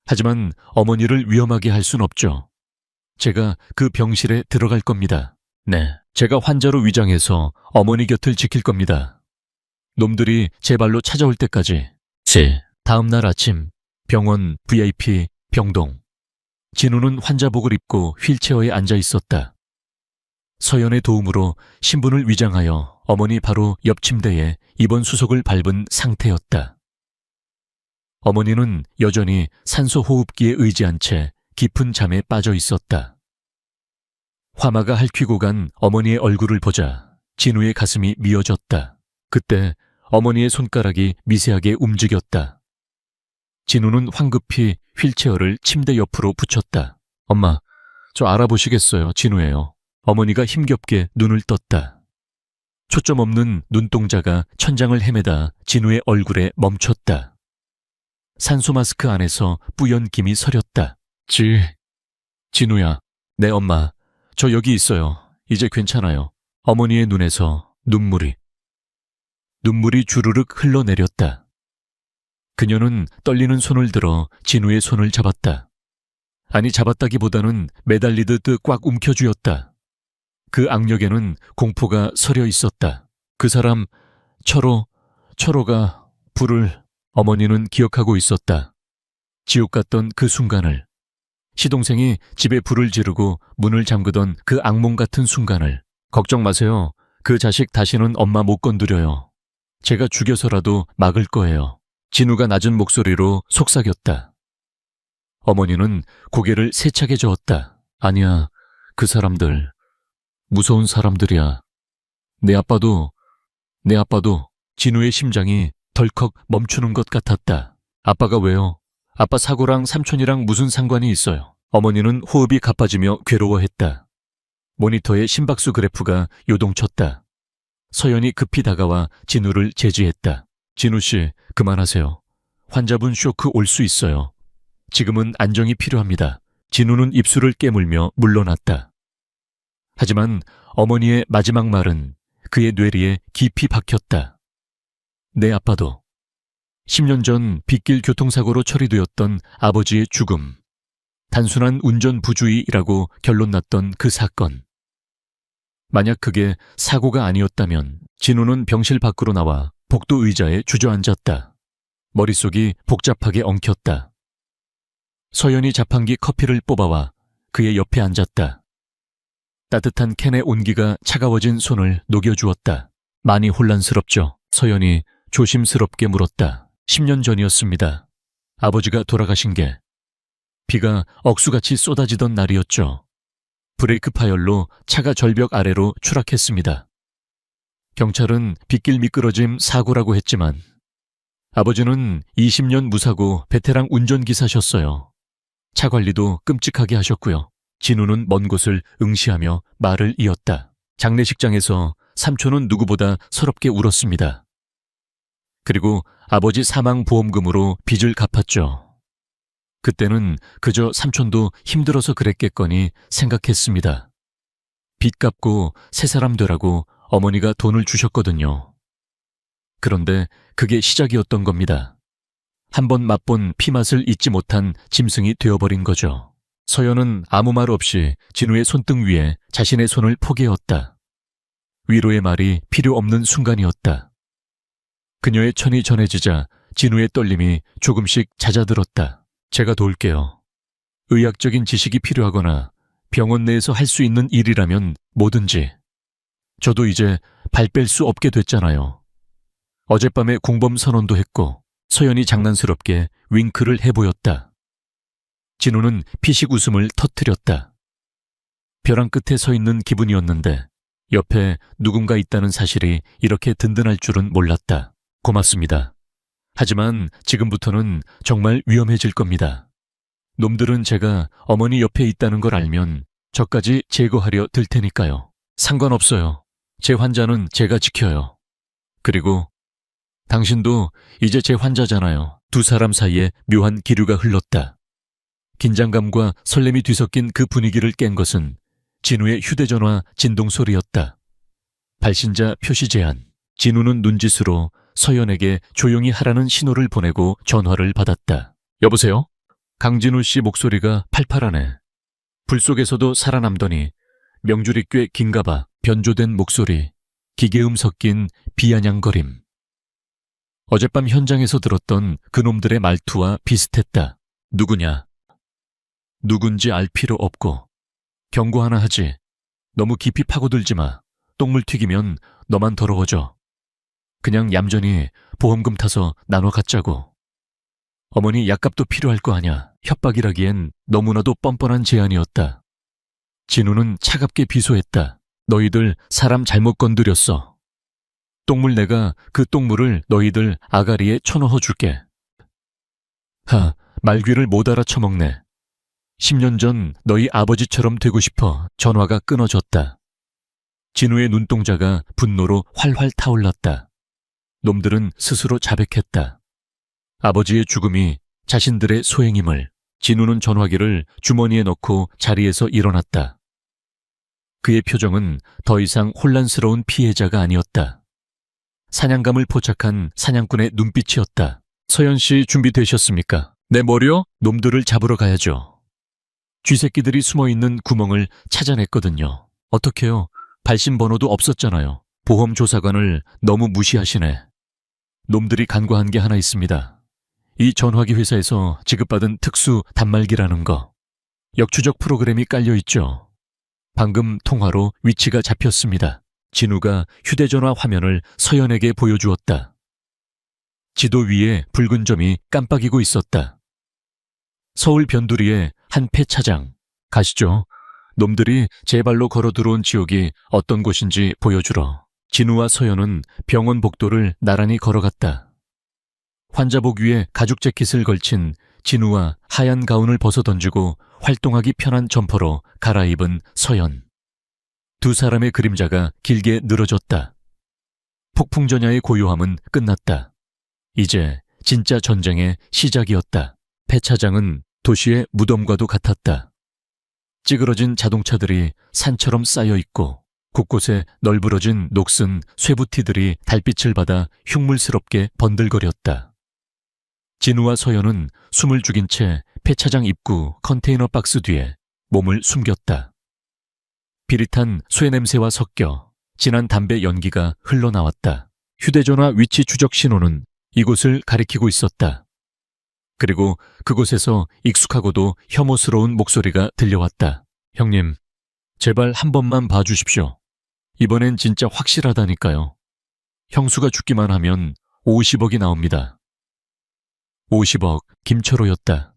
하지만 어머니를 위험하게 할 순 없죠. 제가 그 병실에 들어갈 겁니다. 네, 제가 환자로 위장해서 어머니 곁을 지킬 겁니다. 놈들이 제 발로 찾아올 때까지. 다음 날 아침 병원 VIP 병동. 진우는 환자복을 입고 휠체어에 앉아 있었다. 서연의 도움으로 신분을 위장하여 어머니 바로 옆 침대에 입원 수속을 밟은 상태였다. 어머니는 여전히 산소 호흡기에 의지한 채 깊은 잠에 빠져 있었다. 화마가 핥히고 간 어머니의 얼굴을 보자 진우의 가슴이 미어졌다. 그때 어머니의 손가락이 미세하게 움직였다. 진우는 황급히 휠체어를 침대 옆으로 붙였다. 엄마, 저 알아보시겠어요? 진우예요. 어머니가 힘겹게 눈을 떴다. 초점 없는 눈동자가 천장을 헤매다 진우의 얼굴에 멈췄다. 산소 마스크 안에서 뿌연 김이 서렸다. 진우야. 네, 엄마. 저 여기 있어요. 이제 괜찮아요. 어머니의 눈에서 눈물이 주르륵 흘러내렸다. 그녀는 떨리는 손을 들어 진우의 손을 잡았다. 아니, 잡았다기보다는 매달리듯 꽉 움켜쥐었다. 그 악력에는 공포가 서려 있었다. 그 사람, 철호가 불을. 어머니는 기억하고 있었다. 지옥 같던 그 순간을. 시동생이 집에 불을 지르고 문을 잠그던 그 악몽 같은 순간을. 걱정 마세요. 그 자식 다시는 엄마 못 건드려요. 제가 죽여서라도 막을 거예요. 진우가 낮은 목소리로 속삭였다. 어머니는 고개를 세차게 저었다. 아니야, 그 사람들. 무서운 사람들이야. 내 아빠도. 진우의 심장이 덜컥 멈추는 것 같았다. 아빠가 왜요? 아빠 사고랑 삼촌이랑 무슨 상관이 있어요? 어머니는 호흡이 가빠지며 괴로워했다. 모니터에 심박수 그래프가 요동쳤다. 서연이 급히 다가와 진우를 제지했다. 진우 씨, 그만하세요. 환자분 쇼크 올 수 있어요. 지금은 안정이 필요합니다. 진우는 입술을 깨물며 물러났다. 하지만 어머니의 마지막 말은 그의 뇌리에 깊이 박혔다. 내 아빠도. 10년 전 빗길 교통사고로 처리되었던 아버지의 죽음. 단순한 운전 부주의라고 결론 났던 그 사건. 만약 그게 사고가 아니었다면 진우는 병실 밖으로 나와 복도 의자에 주저앉았다. 머릿속이 복잡하게 엉켰다. 서연이 자판기 커피를 뽑아와 그의 옆에 앉았다. 따뜻한 캔의 온기가 차가워진 손을 녹여주었다. 많이 혼란스럽죠? 서연이 조심스럽게 물었다. 10년 전이었습니다. 아버지가 돌아가신 게. 비가 억수같이 쏟아지던 날이었죠. 브레이크 파열로 차가 절벽 아래로 추락했습니다. 경찰은 빗길 미끄러짐 사고라고 했지만 아버지는 20년 무사고 베테랑 운전기사셨어요. 차 관리도 끔찍하게 하셨고요. 진우는 먼 곳을 응시하며 말을 이었다. 장례식장에서 삼촌은 누구보다 서럽게 울었습니다. 그리고 아버지 사망 보험금으로 빚을 갚았죠. 그때는 그저 삼촌도 힘들어서 그랬겠거니 생각했습니다. 빚 갚고 새 사람 되라고 어머니가 돈을 주셨거든요. 그런데 그게 시작이었던 겁니다. 한번 맛본 피맛을 잊지 못한 짐승이 되어버린 거죠. 서연은 아무 말 없이 진우의 손등 위에 자신의 손을 포개었다. 위로의 말이 필요 없는 순간이었다. 그녀의 천이 전해지자 진우의 떨림이 조금씩 잦아들었다. 제가 도울게요. 의학적인 지식이 필요하거나 병원 내에서 할 수 있는 일이라면 뭐든지. 저도 이제 발 뺄 수 없게 됐잖아요. 어젯밤에 공범 선언도 했고. 서연이 장난스럽게 윙크를 해보였다. 진우는 피식 웃음을 터뜨렸다. 벼랑 끝에 서 있는 기분이었는데 옆에 누군가 있다는 사실이 이렇게 든든할 줄은 몰랐다. 고맙습니다. 하지만 지금부터는 정말 위험해질 겁니다. 놈들은 제가 어머니 옆에 있다는 걸 알면 저까지 제거하려 들 테니까요. 상관없어요. 제 환자는 제가 지켜요. 그리고 당신도 이제 제 환자잖아요. 두 사람 사이에 묘한 기류가 흘렀다. 긴장감과 설렘이 뒤섞인 그 분위기를 깬 것은 진우의 휴대전화 진동 소리였다. 발신자 표시 제한. 진우는 눈짓으로 서연에게 조용히 하라는 신호를 보내고 전화를 받았다. 여보세요? 강진우 씨 목소리가 팔팔하네. 불 속에서도 살아남더니 명줄이 꽤 긴가봐. 변조된 목소리, 기계음 섞인 비아냥거림. 어젯밤 현장에서 들었던 그놈들의 말투와 비슷했다. 누구냐? 누군지 알 필요 없고. 경고 하나 하지. 너무 깊이 파고들지 마. 똥물 튀기면 너만 더러워져. 그냥 얌전히 보험금 타서 나눠 갖자고. 어머니 약값도 필요할 거 아냐. 협박이라기엔 너무나도 뻔뻔한 제안이었다. 진우는 차갑게 비소했다. 너희들 사람 잘못 건드렸어. 똥물 내가 그 똥물을 너희들 아가리에 쳐넣어 줄게. 말귀를 못 알아쳐먹네. 10년 전 너희 아버지처럼 되고 싶어. 전화가 끊어졌다. 진우의 눈동자가 분노로 활활 타올랐다. 놈들은 스스로 자백했다. 아버지의 죽음이 자신들의 소행임을. 진우는 전화기를 주머니에 넣고 자리에서 일어났다. 그의 표정은 더 이상 혼란스러운 피해자가 아니었다. 사냥감을 포착한 사냥꾼의 눈빛이었다. 서연 씨 준비되셨습니까? 내 머리요? 놈들을 잡으러 가야죠. 쥐새끼들이 숨어있는 구멍을 찾아냈거든요. 어떡해요? 발신 번호도 없었잖아요. 보험조사관을 너무 무시하시네. 놈들이 간과한 게 하나 있습니다. 이 전화기 회사에서 지급받은 특수 단말기라는 거. 역추적 프로그램이 깔려있죠. 방금 통화로 위치가 잡혔습니다. 진우가 휴대전화 화면을 서연에게 보여주었다. 지도 위에 붉은 점이 깜빡이고 있었다. 서울 변두리의 한 폐차장. 가시죠. 놈들이 제 발로 걸어 들어온 지옥이 어떤 곳인지 보여주러. 진우와 서연은 병원 복도를 나란히 걸어갔다. 환자복 위에 가죽 재킷을 걸친 진우와 하얀 가운을 벗어던지고 활동하기 편한 점퍼로 갈아입은 서연. 두 사람의 그림자가 길게 늘어졌다. 폭풍전야의 고요함은 끝났다. 이제 진짜 전쟁의 시작이었다. 폐차장은 도시의 무덤과도 같았다. 찌그러진 자동차들이 산처럼 쌓여있고 곳곳에 널브러진 녹슨 쇠부티들이 달빛을 받아 흉물스럽게 번들거렸다. 진우와 서연은 숨을 죽인 채 폐차장 입구 컨테이너 박스 뒤에 몸을 숨겼다. 비릿한 쇠 냄새와 섞여 진한 담배 연기가 흘러나왔다. 휴대전화 위치 추적 신호는 이곳을 가리키고 있었다. 그리고 그곳에서 익숙하고도 혐오스러운 목소리가 들려왔다. 형님, 제발 한 번만 봐주십시오. 이번엔 진짜 확실하다니까요. 형수가 죽기만 하면 50억이 나옵니다. 50억, 김철호였다.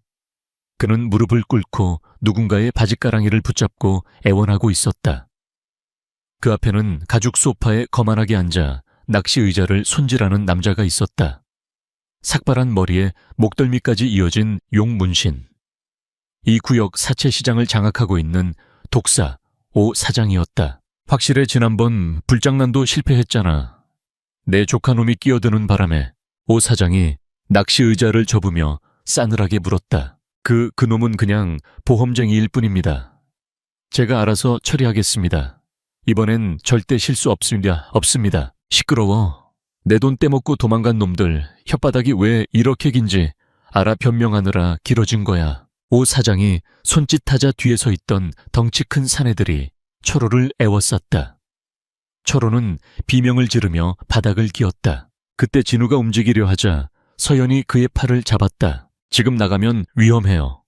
그는 무릎을 꿇고 누군가의 바짓가랑이를 붙잡고 애원하고 있었다. 그 앞에는 가죽 소파에 거만하게 앉아 낚시 의자를 손질하는 남자가 있었다. 삭발한 머리에 목덜미까지 이어진 용문신. 이 구역 사채시장을 장악하고 있는 독사 오 사장이었다. 확실해 지난번 불장난도 실패했잖아. 내 조카놈이 끼어드는 바람에 오 사장이 낚시 의자를 접으며 싸늘하게 물었다. 그놈은 그냥 보험쟁이일 뿐입니다. 제가 알아서 처리하겠습니다. 이번엔 절대 실수 없습니다. 시끄러워. 내 돈 떼먹고 도망간 놈들 혓바닥이 왜 이렇게 긴지 알아 변명하느라 길어진 거야. 오 사장이 손짓하자 뒤에 서 있던 덩치 큰 사내들이 철호를 애워쌌다. 철호는 비명을 지르며 바닥을 기었다. 그때 진우가 움직이려 하자 서연이 그의 팔을 잡았다. 지금 나가면 위험해요.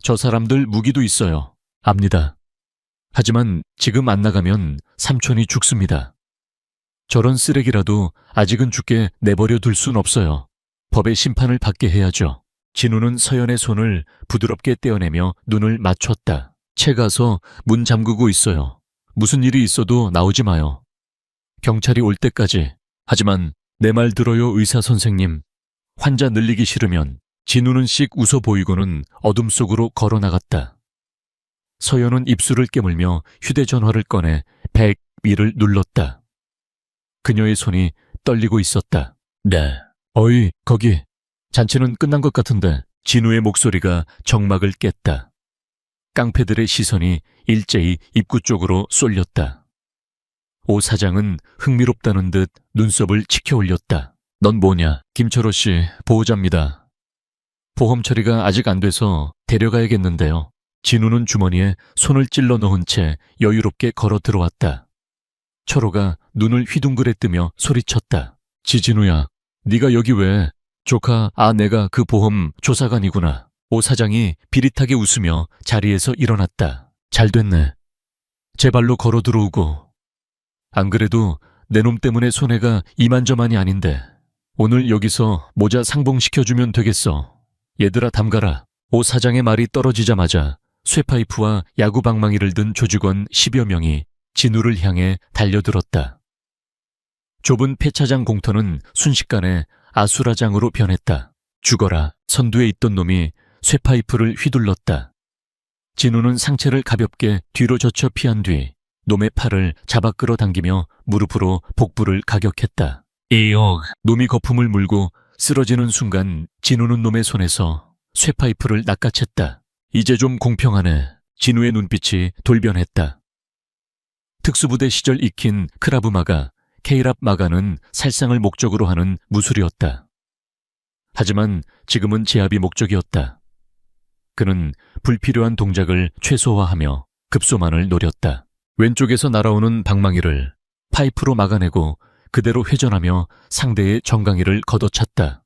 저 사람들 무기도 있어요. 압니다. 하지만 지금 안 나가면 삼촌이 죽습니다. 저런 쓰레기라도 아직은 죽게 내버려 둘 순 없어요. 법의 심판을 받게 해야죠. 진우는 서연의 손을 부드럽게 떼어내며 눈을 맞췄다. 채 가서 문 잠그고 있어요. 무슨 일이 있어도 나오지 마요. 경찰이 올 때까지. 하지만 내 말 들어요, 의사 선생님. 환자 늘리기 싫으면 진우는 씩 웃어 보이고는 어둠 속으로 걸어 나갔다. 서연은 입술을 깨물며 휴대전화를 꺼내 101을 눌렀다. 그녀의 손이 떨리고 있었다. 네. 어이, 거기. 잔치는 끝난 것 같은데. 진우의 목소리가 정막을 깼다. 깡패들의 시선이 일제히 입구 쪽으로 쏠렸다. 오 사장은 흥미롭다는 듯 눈썹을 치켜 올렸다. 넌 뭐냐? 김철호 씨, 보호자입니다. 보험 처리가 아직 안 돼서 데려가야겠는데요. 진우는 주머니에 손을 찔러 넣은 채 여유롭게 걸어 들어왔다. 철호가 눈을 휘둥그레 뜨며 소리쳤다. 지진우야, 네가 여기 왜? 조카, 내가 그 보험 조사관이구나. 오 사장이 비릿하게 웃으며 자리에서 일어났다. 잘 됐네. 제 발로 걸어 들어오고. 안 그래도 내 놈 때문에 손해가 이만저만이 아닌데. 오늘 여기서 모자 상봉시켜주면 되겠어. 얘들아 담가라. 오 사장의 말이 떨어지자마자 쇠파이프와 야구방망이를 든 조직원 10여 명이 진우를 향해 달려들었다. 좁은 폐차장 공터는 순식간에 아수라장으로 변했다. 죽어라. 선두에 있던 놈이 쇠파이프를 휘둘렀다. 진우는 상체를 가볍게 뒤로 젖혀 피한 뒤 놈의 팔을 잡아 끌어당기며 무릎으로 복부를 가격했다. 놈이 거품을 물고 쓰러지는 순간 진우는 놈의 손에서 쇠파이프를 낚아챘다. 이제 좀 공평하네. 진우의 눈빛이 돌변했다. 특수부대 시절 익힌 크라브마가 케이랍 마가는 살상을 목적으로 하는 무술이었다. 하지만 지금은 제압이 목적이었다. 그는 불필요한 동작을 최소화하며 급소만을 노렸다. 왼쪽에서 날아오는 방망이를 파이프로 막아내고 그대로 회전하며 상대의 정강이를 걷어찼다.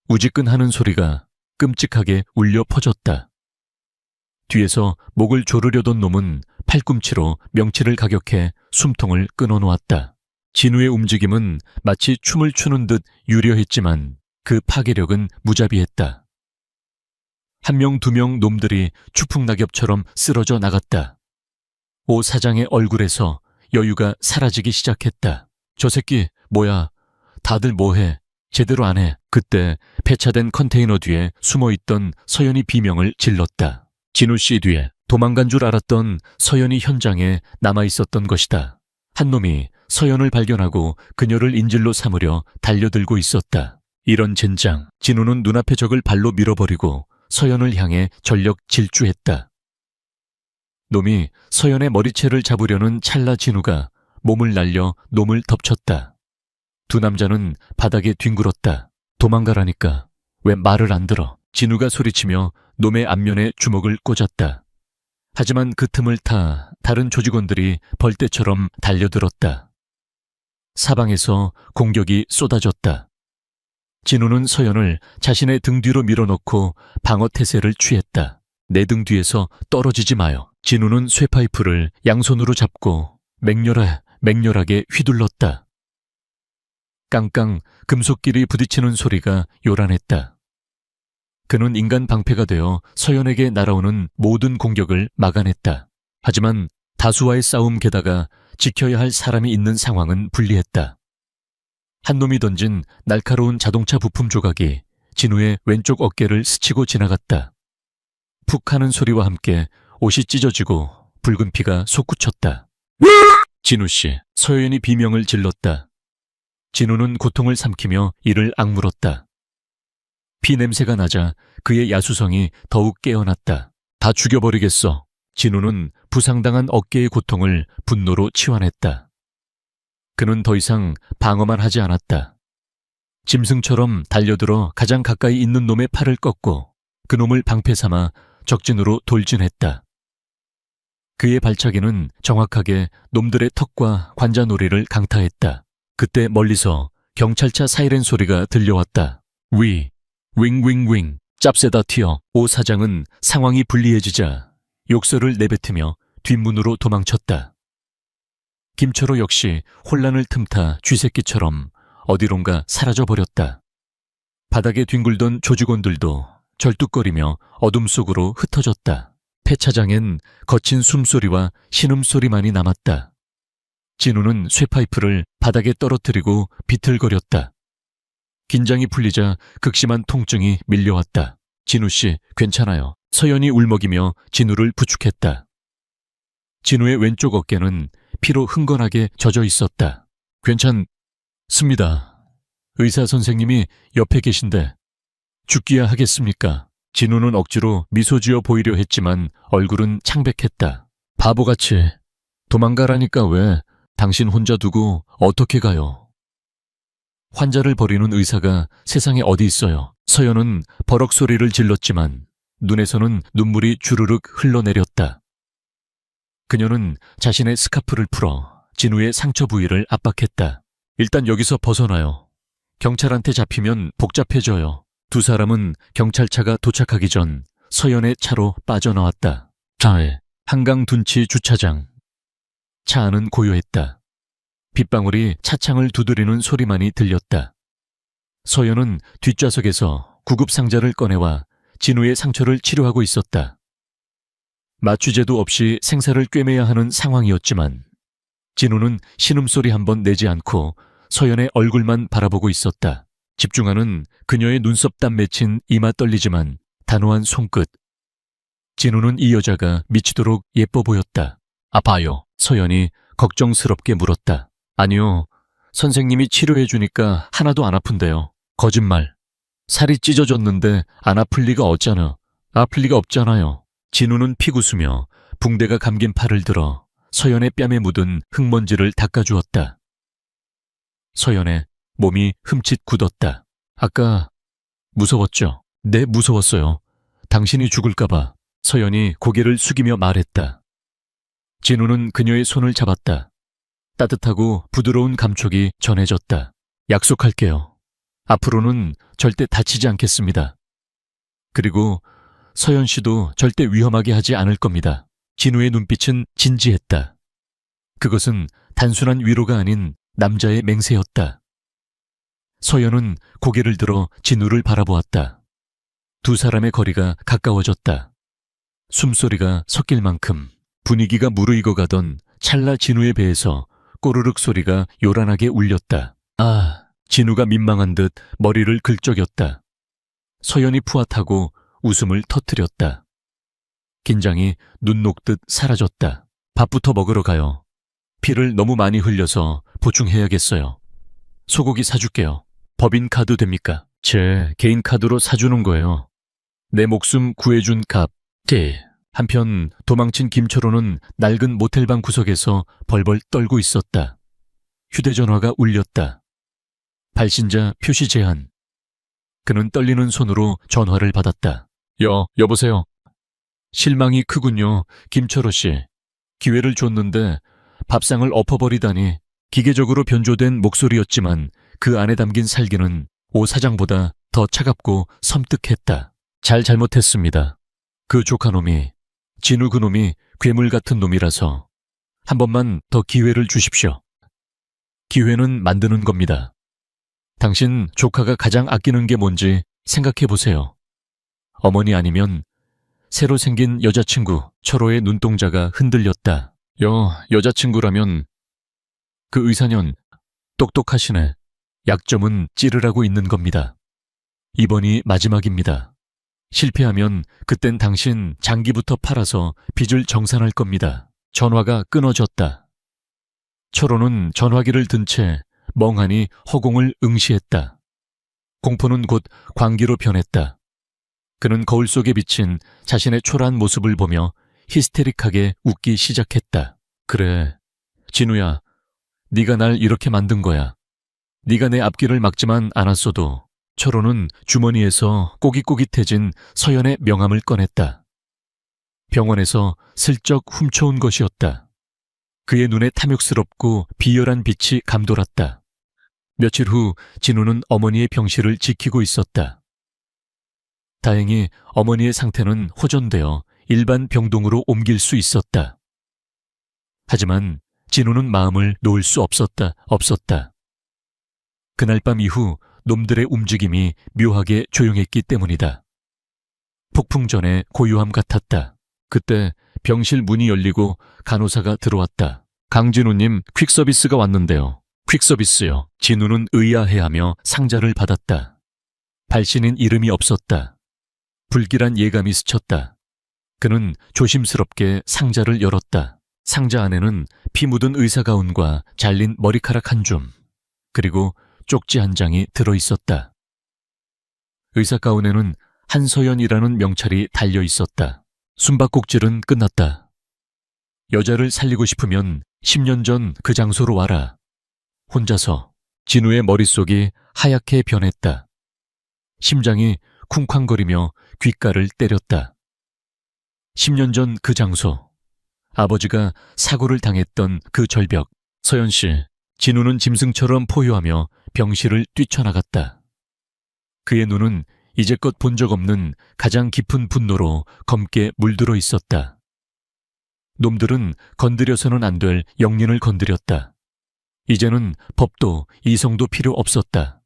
우지끈하는 소리가 끔찍하게 울려 퍼졌다. 뒤에서 목을 조르려던 놈은 팔꿈치로 명치를 가격해 숨통을 끊어놓았다. 진우의 움직임은 마치 춤을 추는 듯 유려했지만 그 파괴력은 무자비했다. 한 명, 두 명 놈들이 추풍낙엽처럼 쓰러져 나갔다. 오 사장의 얼굴에서 여유가 사라지기 시작했다. 저 새끼 뭐야? 다들 뭐해? 제대로 안 해. 그때 폐차된 컨테이너 뒤에 숨어있던 서연이 비명을 질렀다. 진우 씨 뒤에 도망간 줄 알았던 서연이 현장에 남아있었던 것이다. 한 놈이 서연을 발견하고 그녀를 인질로 삼으려 달려들고 있었다. 이런 젠장. 진우는 눈앞의 적을 발로 밀어버리고 서연을 향해 전력 질주했다. 놈이 서연의 머리채를 잡으려는 찰나 진우가 몸을 날려 놈을 덮쳤다. 두 남자는 바닥에 뒹굴었다. 도망가라니까. 왜 말을 안 들어? 진우가 소리치며 놈의 앞면에 주먹을 꽂았다. 하지만 그 틈을 타 다른 조직원들이 벌떼처럼 달려들었다. 사방에서 공격이 쏟아졌다. 진우는 서연을 자신의 등 뒤로 밀어넣고 방어 태세를 취했다. 내 등 뒤에서 떨어지지 마요. 진우는 쇠파이프를 양손으로 잡고 맹렬하게 휘둘렀다. 깡깡 금속끼리 부딪히는 소리가 요란했다. 그는 인간 방패가 되어 서연에게 날아오는 모든 공격을 막아냈다. 하지만 다수와의 싸움 게다가 지켜야 할 사람이 있는 상황은 불리했다. 한 놈이 던진 날카로운 자동차 부품 조각이 진우의 왼쪽 어깨를 스치고 지나갔다. 푹 하는 소리와 함께 옷이 찢어지고 붉은 피가 솟구쳤다. 진우 씨, 서연이 비명을 질렀다. 진우는 고통을 삼키며 이를 악물었다. 피 냄새가 나자 그의 야수성이 더욱 깨어났다. 다 죽여버리겠어. 진우는 부상당한 어깨의 고통을 분노로 치환했다. 그는 더 이상 방어만 하지 않았다. 짐승처럼 달려들어 가장 가까이 있는 놈의 팔을 꺾고 그 놈을 방패 삼아 적진으로 돌진했다. 그의 발차기는 정확하게 놈들의 턱과 관자놀이를 강타했다. 그때 멀리서 경찰차 사이렌 소리가 들려왔다. 윙, 짭새다 튀어. 오 사장은 상황이 불리해지자 욕설을 내뱉으며 뒷문으로 도망쳤다. 김철호 역시 혼란을 틈타 쥐새끼처럼 어디론가 사라져버렸다. 바닥에 뒹굴던 조직원들도 절뚝거리며 어둠 속으로 흩어졌다. 폐차장엔 거친 숨소리와 신음소리만이 남았다. 진우는 쇠파이프를 바닥에 떨어뜨리고 비틀거렸다. 긴장이 풀리자 극심한 통증이 밀려왔다. 진우 씨, 괜찮아요. 서연이 울먹이며 진우를 부축했다. 진우의 왼쪽 어깨는 피로 흥건하게 젖어 있었다. 괜찮습니다. 의사 선생님이 옆에 계신데 죽기야 하겠습니까? 진우는 억지로 미소 지어 보이려 했지만 얼굴은 창백했다. 바보같이 도망가라니까 왜 당신 혼자 두고 어떻게 가요? 환자를 버리는 의사가 세상에 어디 있어요? 서연은 버럭 소리를 질렀지만 눈에서는 눈물이 주르륵 흘러내렸다. 그녀는 자신의 스카프를 풀어 진우의 상처 부위를 압박했다. 일단 여기서 벗어나요. 경찰한테 잡히면 복잡해져요. 두 사람은 경찰차가 도착하기 전 서연의 차로 빠져나왔다. 자해 한강 둔치 주차장. 차 안은 고요했다. 빗방울이 차창을 두드리는 소리만이 들렸다. 서연은 뒷좌석에서 구급상자를 꺼내와 진우의 상처를 치료하고 있었다. 마취제도 없이 생사를 꿰매야 하는 상황이었지만 진우는 신음소리 한 번 내지 않고 서연의 얼굴만 바라보고 있었다. 집중하는 그녀의 눈썹땀 맺힌 이마 떨리지만 단호한 손끝. 진우는 이 여자가 미치도록 예뻐 보였다. 아파요. 서연이 걱정스럽게 물었다. 아니요. 선생님이 치료해주니까 하나도 안 아픈데요. 거짓말. 살이 찢어졌는데 안 아플 리가 없잖아. 아플 리가 없잖아요. 진우는 피구수며 붕대가 감긴 팔을 들어 서연의 뺨에 묻은 흙먼지를 닦아주었다. 서연의 몸이 흠칫 굳었다. 아까 무서웠죠? 네, 무서웠어요. 당신이 죽을까봐. 서연이 고개를 숙이며 말했다. 진우는 그녀의 손을 잡았다. 따뜻하고 부드러운 감촉이 전해졌다. 약속할게요. 앞으로는 절대 다치지 않겠습니다. 그리고 서연 씨도 절대 위험하게 하지 않을 겁니다. 진우의 눈빛은 진지했다. 그것은 단순한 위로가 아닌 남자의 맹세였다. 서연은 고개를 들어 진우를 바라보았다. 두 사람의 거리가 가까워졌다. 숨소리가 섞일 만큼 분위기가 무르익어가던 찰나 진우의 배에서 꼬르륵 소리가 요란하게 울렸다. 아, 진우가 민망한 듯 머리를 긁적였다. 서연이 푸앗하고 웃음을 터뜨렸다. 긴장이 눈 녹듯 사라졌다. 밥부터 먹으러 가요. 피를 너무 많이 흘려서 보충해야겠어요. 소고기 사줄게요. 법인카드 됩니까? 제 개인 카드로 사주는 거예요. 내 목숨 구해준 값. 한편 도망친 김철호는 낡은 모텔방 구석에서 벌벌 떨고 있었다. 휴대전화가 울렸다. 발신자 표시 제한. 그는 떨리는 손으로 전화를 받았다. 여보세요. 실망이 크군요, 김철호 씨. 기회를 줬는데 밥상을 엎어버리다니. 기계적으로 변조된 목소리였지만 그 안에 담긴 살기는 오 사장보다 더 차갑고 섬뜩했다. 잘못했습니다. 그 조카놈이, 진우 그놈이 괴물 같은 놈이라서 한 번만 더 기회를 주십시오. 기회는 만드는 겁니다. 당신 조카가 가장 아끼는 게 뭔지 생각해 보세요. 어머니 아니면 새로 생긴 여자친구. 철호의 눈동자가 흔들렸다. 여자친구라면 그 의사년 똑똑하시네. 약점은 찌르라고 있는 겁니다. 이번이 마지막입니다. 실패하면 그땐 당신 장기부터 팔아서 빚을 정산할 겁니다. 전화가 끊어졌다. 철호는 전화기를 든 채 멍하니 허공을 응시했다. 공포는 곧 광기로 변했다. 그는 거울 속에 비친 자신의 초라한 모습을 보며 히스테릭하게 웃기 시작했다. 그래, 진우야, 네가 날 이렇게 만든 거야. 네가 내 앞길을 막지만 않았어도. 철호는 주머니에서 꼬깃꼬깃해진 서연의 명함을 꺼냈다. 병원에서 슬쩍 훔쳐온 것이었다. 그의 눈에 탐욕스럽고 비열한 빛이 감돌았다. 며칠 후 진우는 어머니의 병실을 지키고 있었다. 다행히 어머니의 상태는 호전되어 일반 병동으로 옮길 수 있었다. 하지만 진우는 마음을 놓을 수 없었다. 그날 밤 이후 놈들의 움직임이 묘하게 조용했기 때문이다. 폭풍 전의 고요함 같았다. 그때 병실 문이 열리고 간호사가 들어왔다. 강진우님, 퀵서비스가 왔는데요. 퀵서비스요. 진우는 의아해하며 상자를 받았다. 발신인 이름이 없었다. 불길한 예감이 스쳤다. 그는 조심스럽게 상자를 열었다. 상자 안에는 피 묻은 의사가운과 잘린 머리카락 한 줌, 그리고 쪽지 한 장이 들어있었다. 의사가운에는 한서연이라는 명찰이 달려 있었다. 숨바꼭질은 끝났다. 여자를 살리고 싶으면 10년 전 그 장소로 와라. 혼자서. 진우의 머릿속이 하얗게 변했다. 심장이 쿵쾅거리며 귓가를 때렸다. 10년 전 그 장소. 아버지가 사고를 당했던 그 절벽. 서연 씨, 진우는 짐승처럼 포효하며 병실을 뛰쳐나갔다. 그의 눈은 이제껏 본 적 없는 가장 깊은 분노로 검게 물들어 있었다. 놈들은 건드려서는 안 될 영린을 건드렸다. 이제는 법도 이성도 필요 없었다.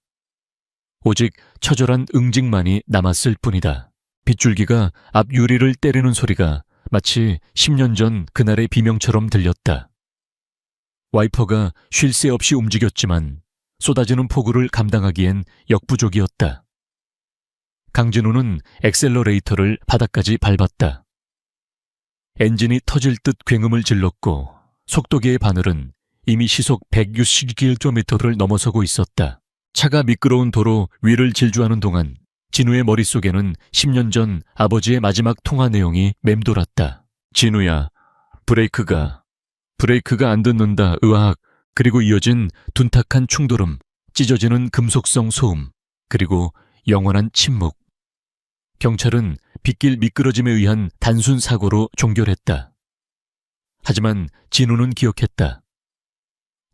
오직 처절한 응징만이 남았을 뿐이다. 빗줄기가 앞 유리를 때리는 소리가 마치 10년 전 그날의 비명처럼 들렸다. 와이퍼가 쉴 새 없이 움직였지만 쏟아지는 폭우를 감당하기엔 역부족이었다. 강진우는 엑셀러레이터를 바닥까지 밟았다. 엔진이 터질 듯 굉음을 질렀고 속도계의 바늘은 이미 시속 160km를 넘어서고 있었다. 차가 미끄러운 도로 위를 질주하는 동안 진우의 머릿속에는 10년 전 아버지의 마지막 통화 내용이 맴돌았다. 진우야, 브레이크가 안 듣는다. 의학. 그리고 이어진 둔탁한 충돌음, 찢어지는 금속성 소음, 그리고 영원한 침묵. 경찰은 빗길 미끄러짐에 의한 단순 사고로 종결했다. 하지만 진우는 기억했다.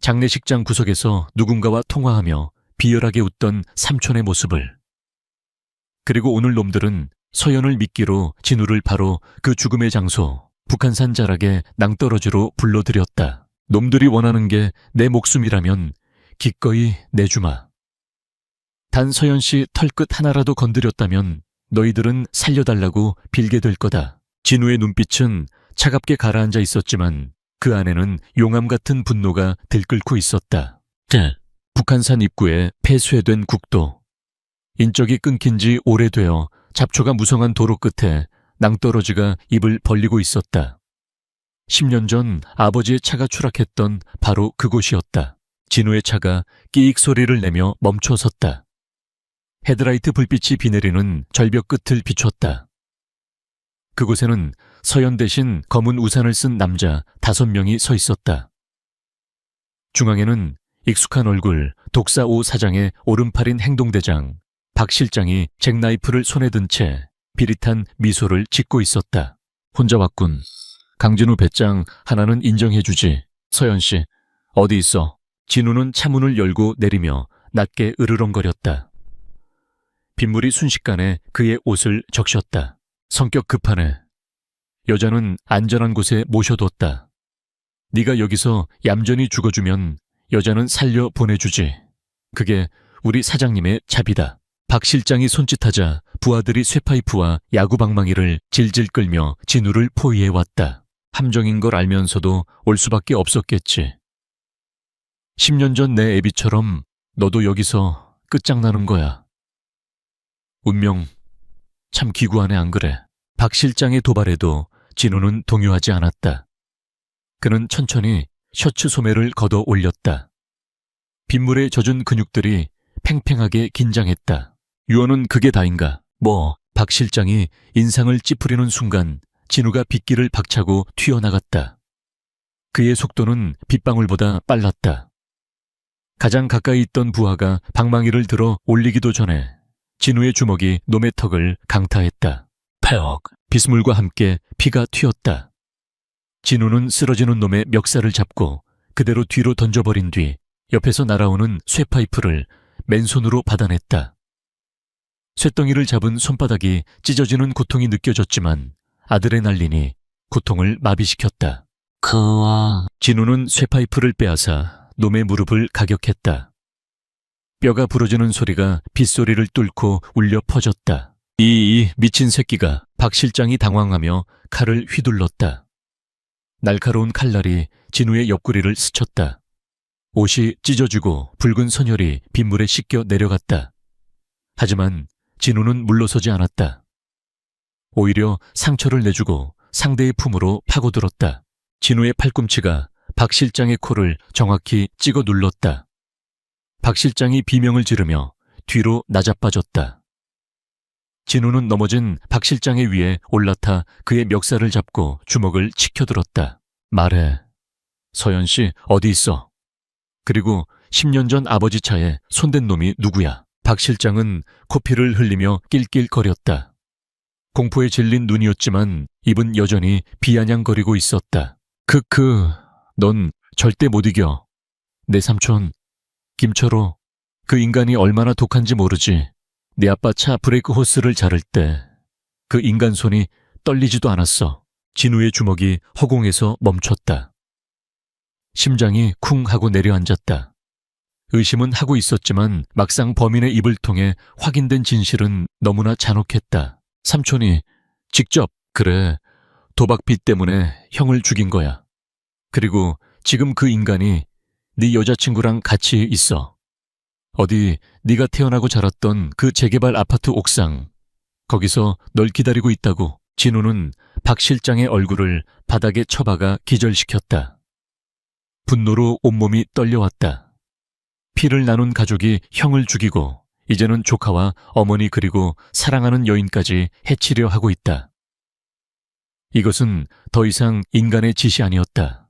장례식장 구석에서 누군가와 통화하며 비열하게 웃던 삼촌의 모습을. 그리고 오늘 놈들은 서연을 미끼로 진우를 바로 그 죽음의 장소, 북한산 자락에 낭떠러지로 불러들였다. 놈들이 원하는 게 내 목숨이라면 기꺼이 내주마. 단 서연 씨 털끝 하나라도 건드렸다면 너희들은 살려달라고 빌게 될 거다. 진우의 눈빛은 차갑게 가라앉아 있었지만 그 안에는 용암 같은 분노가 들끓고 있었다. 북한산 입구에 폐쇄된 국도. 인적이 끊긴 지 오래되어 잡초가 무성한 도로 끝에 낭떠러지가 입을 벌리고 있었다. 10년 전 아버지의 차가 추락했던 바로 그곳이었다. 진우의 차가 끼익 소리를 내며 멈춰섰다. 헤드라이트 불빛이 비 내리는 절벽 끝을 비췄다. 그곳에는 서연 대신 검은 우산을 쓴 남자 5명이 서 있었다. 중앙에는 익숙한 얼굴 독사 오 사장의 오른팔인 행동대장 박 실장이 잭나이프를 손에 든 채 비릿한 미소를 짓고 있었다. 혼자 왔군. 강진우 배짱 하나는 인정해주지. 서연씨, 어디 있어? 진우는 차문을 열고 내리며 낮게 으르렁거렸다. 빗물이 순식간에 그의 옷을 적셨다. 성격 급하네. 여자는 안전한 곳에 모셔뒀다. 네가 여기서 얌전히 죽어주면 여자는 살려 보내주지. 그게 우리 사장님의 잡이다. 박 실장이 손짓하자 부하들이 쇠파이프와 야구방망이를 질질 끌며 진우를 포위해왔다. 함정인 걸 알면서도 올 수밖에 없었겠지. 10년 전 내 애비처럼 너도 여기서 끝장나는 거야. 운명 참 기구하네, 안 그래? 박 실장의 도발에도 진우는 동요하지 않았다. 그는 천천히 셔츠 소매를 걷어 올렸다. 빗물에 젖은 근육들이 팽팽하게 긴장했다. 유언은 그게 다인가? 박 실장이 인상을 찌푸리는 순간 진우가 빗길을 박차고 튀어나갔다. 그의 속도는 빗방울보다 빨랐다. 가장 가까이 있던 부하가 방망이를 들어 올리기도 전에 진우의 주먹이 놈의 턱을 강타했다. 폐억. 비스물과 함께 피가 튀었다. 진우는 쓰러지는 놈의 멱살을 잡고 그대로 뒤로 던져버린 뒤 옆에서 날아오는 쇠파이프를 맨손으로 받아냈다. 쇳덩이를 잡은 손바닥이 찢어지는 고통이 느껴졌지만 아드레날린이 고통을 마비시켰다. 진우는 쇠파이프를 빼앗아 놈의 무릎을 가격했다. 뼈가 부러지는 소리가 빗소리를 뚫고 울려 퍼졌다. 이 미친 새끼가. 박 실장이 당황하며 칼을 휘둘렀다. 날카로운 칼날이 진우의 옆구리를 스쳤다. 옷이 찢어지고 붉은 선혈이 빗물에 씻겨 내려갔다. 하지만 진우는 물러서지 않았다. 오히려 상처를 내주고 상대의 품으로 파고들었다. 진우의 팔꿈치가 박 실장의 코를 정확히 찍어 눌렀다. 박 실장이 비명을 지르며 뒤로 나자빠졌다. 진우는 넘어진 박 실장의 위에 올라타 그의 멱살을 잡고 주먹을 치켜들었다. 말해. 서연 씨 어디 있어? 그리고 10년 전 아버지 차에 손댄 놈이 누구야? 박 실장은 코피를 흘리며 낄낄거렸다. 공포에 질린 눈이었지만 입은 여전히 비아냥거리고 있었다. 넌 절대 못 이겨. 내 삼촌, 김철호, 그 인간이 얼마나 독한지 모르지. 네 아빠 차 브레이크 호스를 자를 때 그 인간 손이 떨리지도 않았어. 진우의 주먹이 허공에서 멈췄다. 심장이 쿵 하고 내려앉았다. 의심은 하고 있었지만 막상 범인의 입을 통해 확인된 진실은 너무나 잔혹했다. 삼촌이 직접, 그래, 도박빚 때문에 형을 죽인 거야. 그리고 지금 그 인간이 네 여자친구랑 같이 있어. 어디 네가 태어나고 자랐던 그 재개발 아파트 옥상, 거기서 널 기다리고 있다고. 진우는 박 실장의 얼굴을 바닥에 쳐박아 기절시켰다. 분노로 온몸이 떨려왔다. 피를 나눈 가족이 형을 죽이고 이제는 조카와 어머니 그리고 사랑하는 여인까지 해치려 하고 있다. 이것은 더 이상 인간의 짓이 아니었다.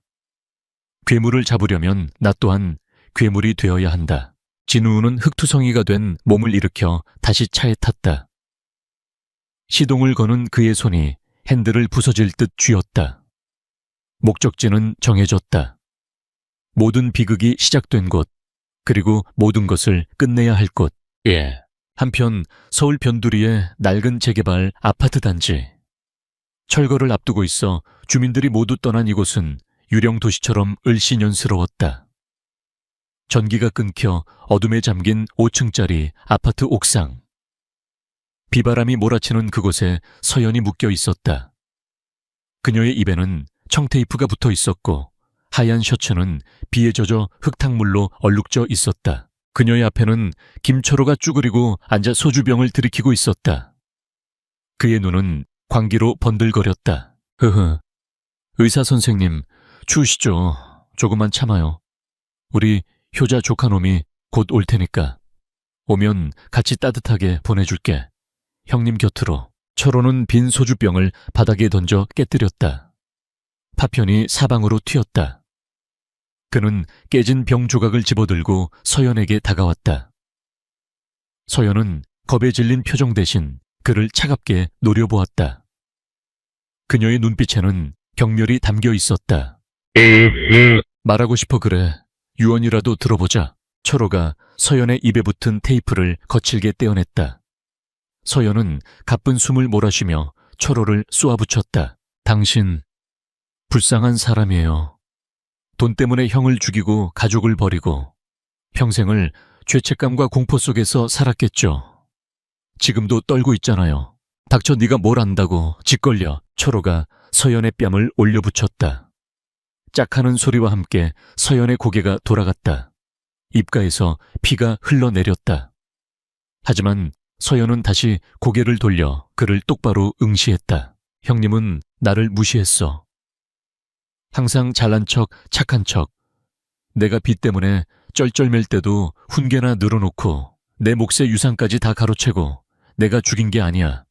괴물을 잡으려면 나 또한 괴물이 되어야 한다. 진우는 흙투성이가 된 몸을 일으켜 다시 차에 탔다. 시동을 거는 그의 손이 핸들을 부서질 듯 쥐었다. 목적지는 정해졌다. 모든 비극이 시작된 곳, 그리고 모든 것을 끝내야 할 곳. 한편 서울 변두리의 낡은 재개발 아파트 단지. 철거를 앞두고 있어 주민들이 모두 떠난 이곳은 유령 도시처럼 을씨년스러웠다. 전기가 끊겨 어둠에 잠긴 5층짜리 아파트 옥상. 비바람이 몰아치는 그곳에 서연이 묶여 있었다. 그녀의 입에는 청테이프가 붙어 있었고 하얀 셔츠는 비에 젖어 흙탕물로 얼룩져 있었다. 그녀의 앞에는 김철호가 쭈그리고 앉아 소주병을 들이키고 있었다. 그의 눈은 광기로 번들거렸다. 의사 선생님, 추우시죠? 조금만 참아요. 우리 효자 조카놈이 곧 올 테니까. 오면 같이 따뜻하게 보내줄게. 형님 곁으로. 철호는 빈 소주병을 바닥에 던져 깨뜨렸다. 파편이 사방으로 튀었다. 그는 깨진 병 조각을 집어들고 서연에게 다가왔다. 서연은 겁에 질린 표정 대신 그를 차갑게 노려보았다. 그녀의 눈빛에는 경멸이 담겨 있었다. 말하고 싶어 그래. 유언이라도 들어보자. 철호가 서연의 입에 붙은 테이프를 거칠게 떼어냈다. 서연은 가쁜 숨을 몰아쉬며 철호를 쏘아붙였다. 당신, 불쌍한 사람이에요. 돈 때문에 형을 죽이고 가족을 버리고 평생을 죄책감과 공포 속에서 살았겠죠. 지금도 떨고 있잖아요. 닥쳐 네가 뭘 안다고 짓걸려. 철호가 서연의 뺨을 올려붙였다. 짝하는 소리와 함께 서연의 고개가 돌아갔다. 입가에서 피가 흘러내렸다. 하지만 서연은 다시 고개를 돌려 그를 똑바로 응시했다. 형님은 나를 무시했어. 항상 잘난 척, 착한 척. 내가 빚 때문에 쩔쩔맬 때도 훈계나 늘어놓고 내 몫의 유산까지 다 가로채고 내가 죽인 게 아니야.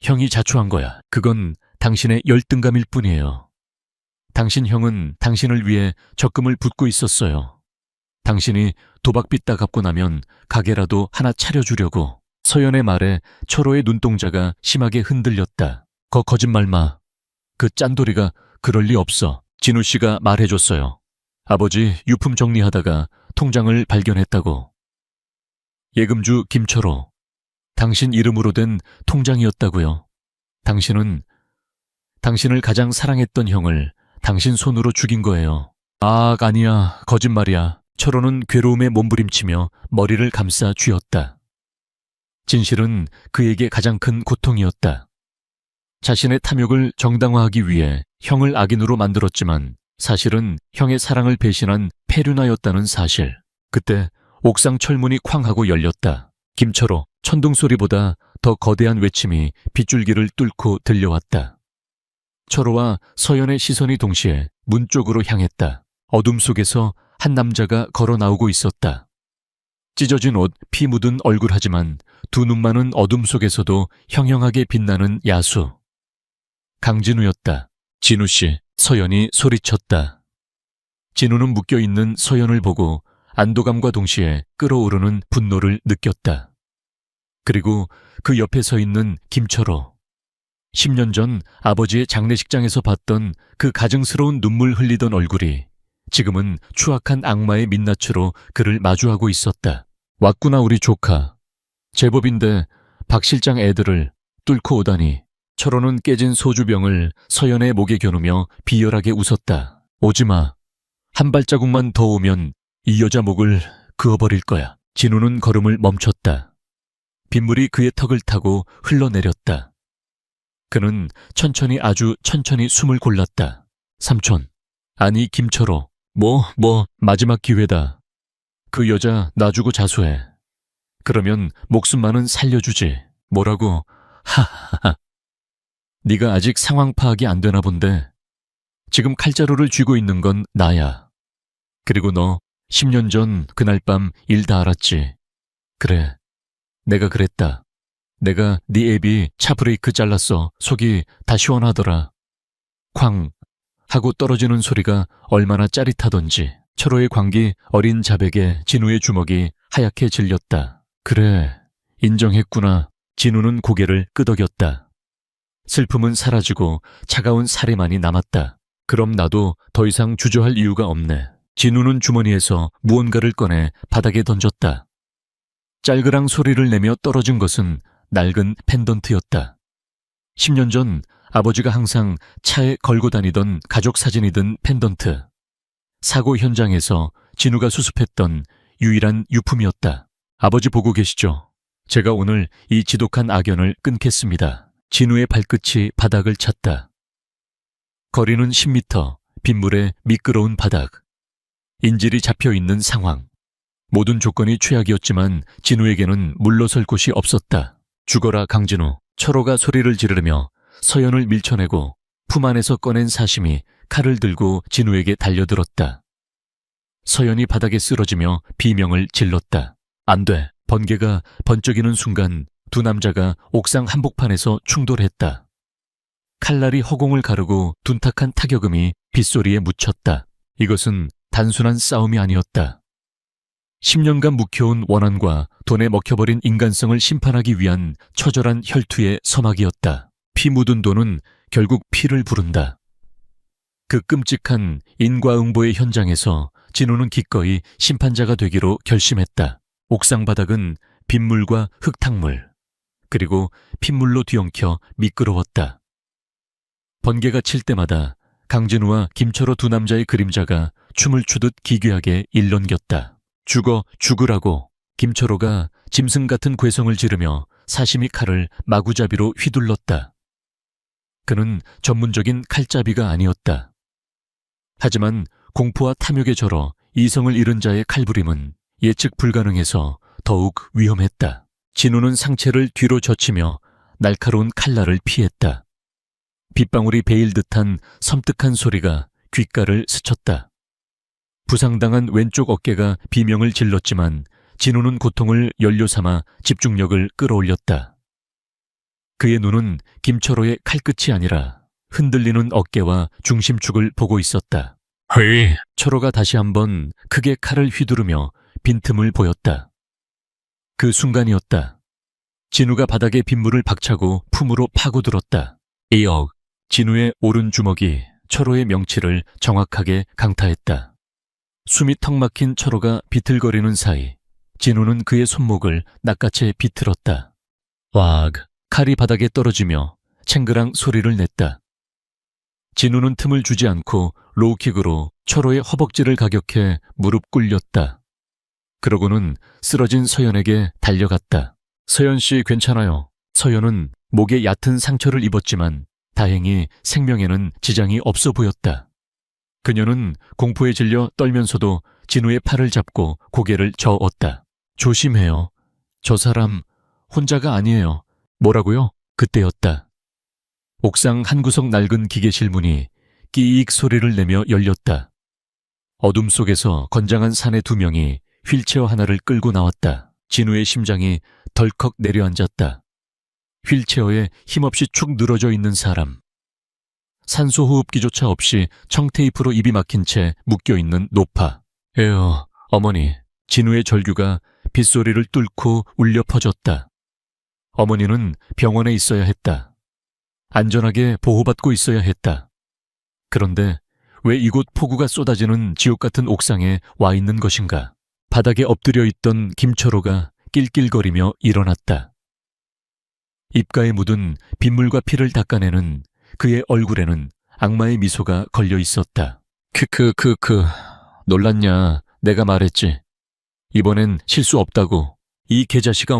형이 자초한 거야. 그건 당신의 열등감일 뿐이에요. 당신 형은 당신을 위해 적금을 붓고 있었어요. 당신이 도박빚 다 갚고 나면 가게라도 하나 차려주려고. 서연의 말에 철호의 눈동자가 심하게 흔들렸다. 거짓말 마. 그 짠돌이가 그럴 리 없어. 진우 씨가 말해줬어요. 아버지 유품 정리하다가 통장을 발견했다고. 예금주 김철호. 당신 이름으로 된 통장이었다고요. 당신은 당신을 가장 사랑했던 형을 당신 손으로 죽인 거예요. 아니야. 거짓말이야. 철호는 괴로움에 몸부림치며 머리를 감싸 쥐었다. 진실은 그에게 가장 큰 고통이었다. 자신의 탐욕을 정당화하기 위해 형을 악인으로 만들었지만 사실은 형의 사랑을 배신한 페류나였다는 사실. 그때 옥상 철문이 쾅 하고 열렸다. 김철호, 천둥 소리보다 더 거대한 외침이 빗줄기를 뚫고 들려왔다. 철호와 서연의 시선이 동시에 문 쪽으로 향했다. 어둠 속에서 한 남자가 걸어 나오고 있었다. 찢어진 옷, 피 묻은 얼굴 하지만 두 눈만은 어둠 속에서도 형형하게 빛나는 야수. 강진우였다. 진우 씨, 서연이 소리쳤다. 진우는 묶여있는 서연을 보고 안도감과 동시에 끓어오르는 분노를 느꼈다. 그리고 그 옆에 서 있는 김철호. 10년 전 아버지의 장례식장에서 봤던 그 가증스러운 눈물 흘리던 얼굴이 지금은 추악한 악마의 민낯으로 그를 마주하고 있었다. 왔구나 우리 조카. 제법인데 박 실장 애들을 뚫고 오다니. 철호는 깨진 소주병을 서연의 목에 겨누며 비열하게 웃었다. 오지마. 한 발자국만 더 오면 이 여자 목을 그어버릴 거야. 진우는 걸음을 멈췄다. 빗물이 그의 턱을 타고 흘러내렸다. 그는 천천히 아주 천천히 숨을 골랐다. 삼촌. 아니 김철호. 마지막 기회다. 그 여자 놔주고 자수해. 그러면 목숨만은 살려주지. 뭐라고? 하하하. 네가 아직 상황 파악이 안 되나 본데 지금 칼자루를 쥐고 있는 건 나야. 그리고 너 10년 전 그날 밤 일 다 알았지. 그래. 내가 그랬다. 내가 네 애비 차 브레이크 잘랐어. 속이 다 시원하더라. 쾅 하고 떨어지는 소리가 얼마나 짜릿하던지. 철호의 광기 어린 자백에 진우의 주먹이 하얗게 질렸다. 그래, 인정했구나. 진우는 고개를 끄덕였다. 슬픔은 사라지고 차가운 사례만이 남았다. 그럼 나도 더 이상 주저할 이유가 없네. 진우는 주머니에서 무언가를 꺼내 바닥에 던졌다. 짤그랑 소리를 내며 떨어진 것은 낡은 펜던트였다. 10년 전 아버지가 항상 차에 걸고 다니던 가족 사진이 든 펜던트. 사고 현장에서 진우가 수습했던 유일한 유품이었다. 아버지 보고 계시죠? 제가 오늘 이 지독한 악연을 끊겠습니다. 진우의 발끝이 바닥을 찼다. 거리는 10m, 빗물에 미끄러운 바닥. 인질이 잡혀있는 상황. 모든 조건이 최악이었지만 진우에게는 물러설 곳이 없었다. 죽어라 강진우. 철호가 소리를 지르며 서연을 밀쳐내고 품 안에서 꺼낸 사심이 칼을 들고 진우에게 달려들었다. 서연이 바닥에 쓰러지며 비명을 질렀다. 안 돼. 번개가 번쩍이는 순간 두 남자가 옥상 한복판에서 충돌했다. 칼날이 허공을 가르고 둔탁한 타격음이 빗소리에 묻혔다. 이것은 단순한 싸움이 아니었다. 10년간 묵혀온 원한과 돈에 먹혀버린 인간성을 심판하기 위한 처절한 혈투의 서막이었다. 피 묻은 돈은 결국 피를 부른다. 그 끔찍한 인과응보의 현장에서 진우는 기꺼이 심판자가 되기로 결심했다. 옥상 바닥은 빗물과 흙탕물, 그리고 핏물로 뒤엉켜 미끄러웠다. 번개가 칠 때마다 강진우와 김철호 두 남자의 그림자가 춤을 추듯 기괴하게 일렁겼다. 죽으라고. 김철호가 짐승 같은 괴성을 지르며 사시미 칼을 마구잡이로 휘둘렀다. 그는 전문적인 칼잡이가 아니었다. 하지만 공포와 탐욕에 절어 이성을 잃은 자의 칼부림은 예측 불가능해서 더욱 위험했다. 진우는 상체를 뒤로 젖히며 날카로운 칼날을 피했다. 빗방울이 베일 듯한 섬뜩한 소리가 귓가를 스쳤다. 부상당한 왼쪽 어깨가 비명을 질렀지만 진우는 고통을 연료 삼아 집중력을 끌어올렸다. 그의 눈은 김철호의 칼끝이 아니라 흔들리는 어깨와 중심축을 보고 있었다. 헤이. 철호가 다시 한번 크게 칼을 휘두르며 빈틈을 보였다. 그 순간이었다. 진우가 바닥에 빗물을 박차고 품으로 파고들었다. 이억. 진우의 오른 주먹이 철호의 명치를 정확하게 강타했다. 숨이 턱 막힌 철호가 비틀거리는 사이 진우는 그의 손목을 낚아채 비틀었다. 왁. 칼이 바닥에 떨어지며 챙그랑 소리를 냈다. 진우는 틈을 주지 않고 로우킥으로 철호의 허벅지를 가격해 무릎 꿇렸다. 그러고는 쓰러진 서연에게 달려갔다. 서연 씨 괜찮아요. 서연은 목에 얕은 상처를 입었지만 다행히 생명에는 지장이 없어 보였다. 그녀는 공포에 질려 떨면서도 진우의 팔을 잡고 고개를 저었다. 조심해요. 저 사람 혼자가 아니에요. 뭐라고요? 그때였다. 옥상 한 구석 낡은 기계실 문이 끼익 소리를 내며 열렸다. 어둠 속에서 건장한 사내 두 명이 휠체어 하나를 끌고 나왔다. 진우의 심장이 덜컥 내려앉았다. 휠체어에 힘없이 축 늘어져 있는 사람. 산소호흡기조차 없이 청테이프로 입이 막힌 채 묶여있는 노파. 에어, 어머니. 진우의 절규가 빗소리를 뚫고 울려 퍼졌다. 어머니는 병원에 있어야 했다. 안전하게 보호받고 있어야 했다. 그런데 왜 이곳 폭우가 쏟아지는 지옥 같은 옥상에 와 있는 것인가? 바닥에 엎드려 있던 김철호가 낄낄거리며 일어났다. 입가에 묻은 빗물과 피를 닦아내는 그의 얼굴에는 악마의 미소가 걸려 있었다. 놀랐냐? 내가 말했지. 이번엔 실수 없다고. 이 개자식아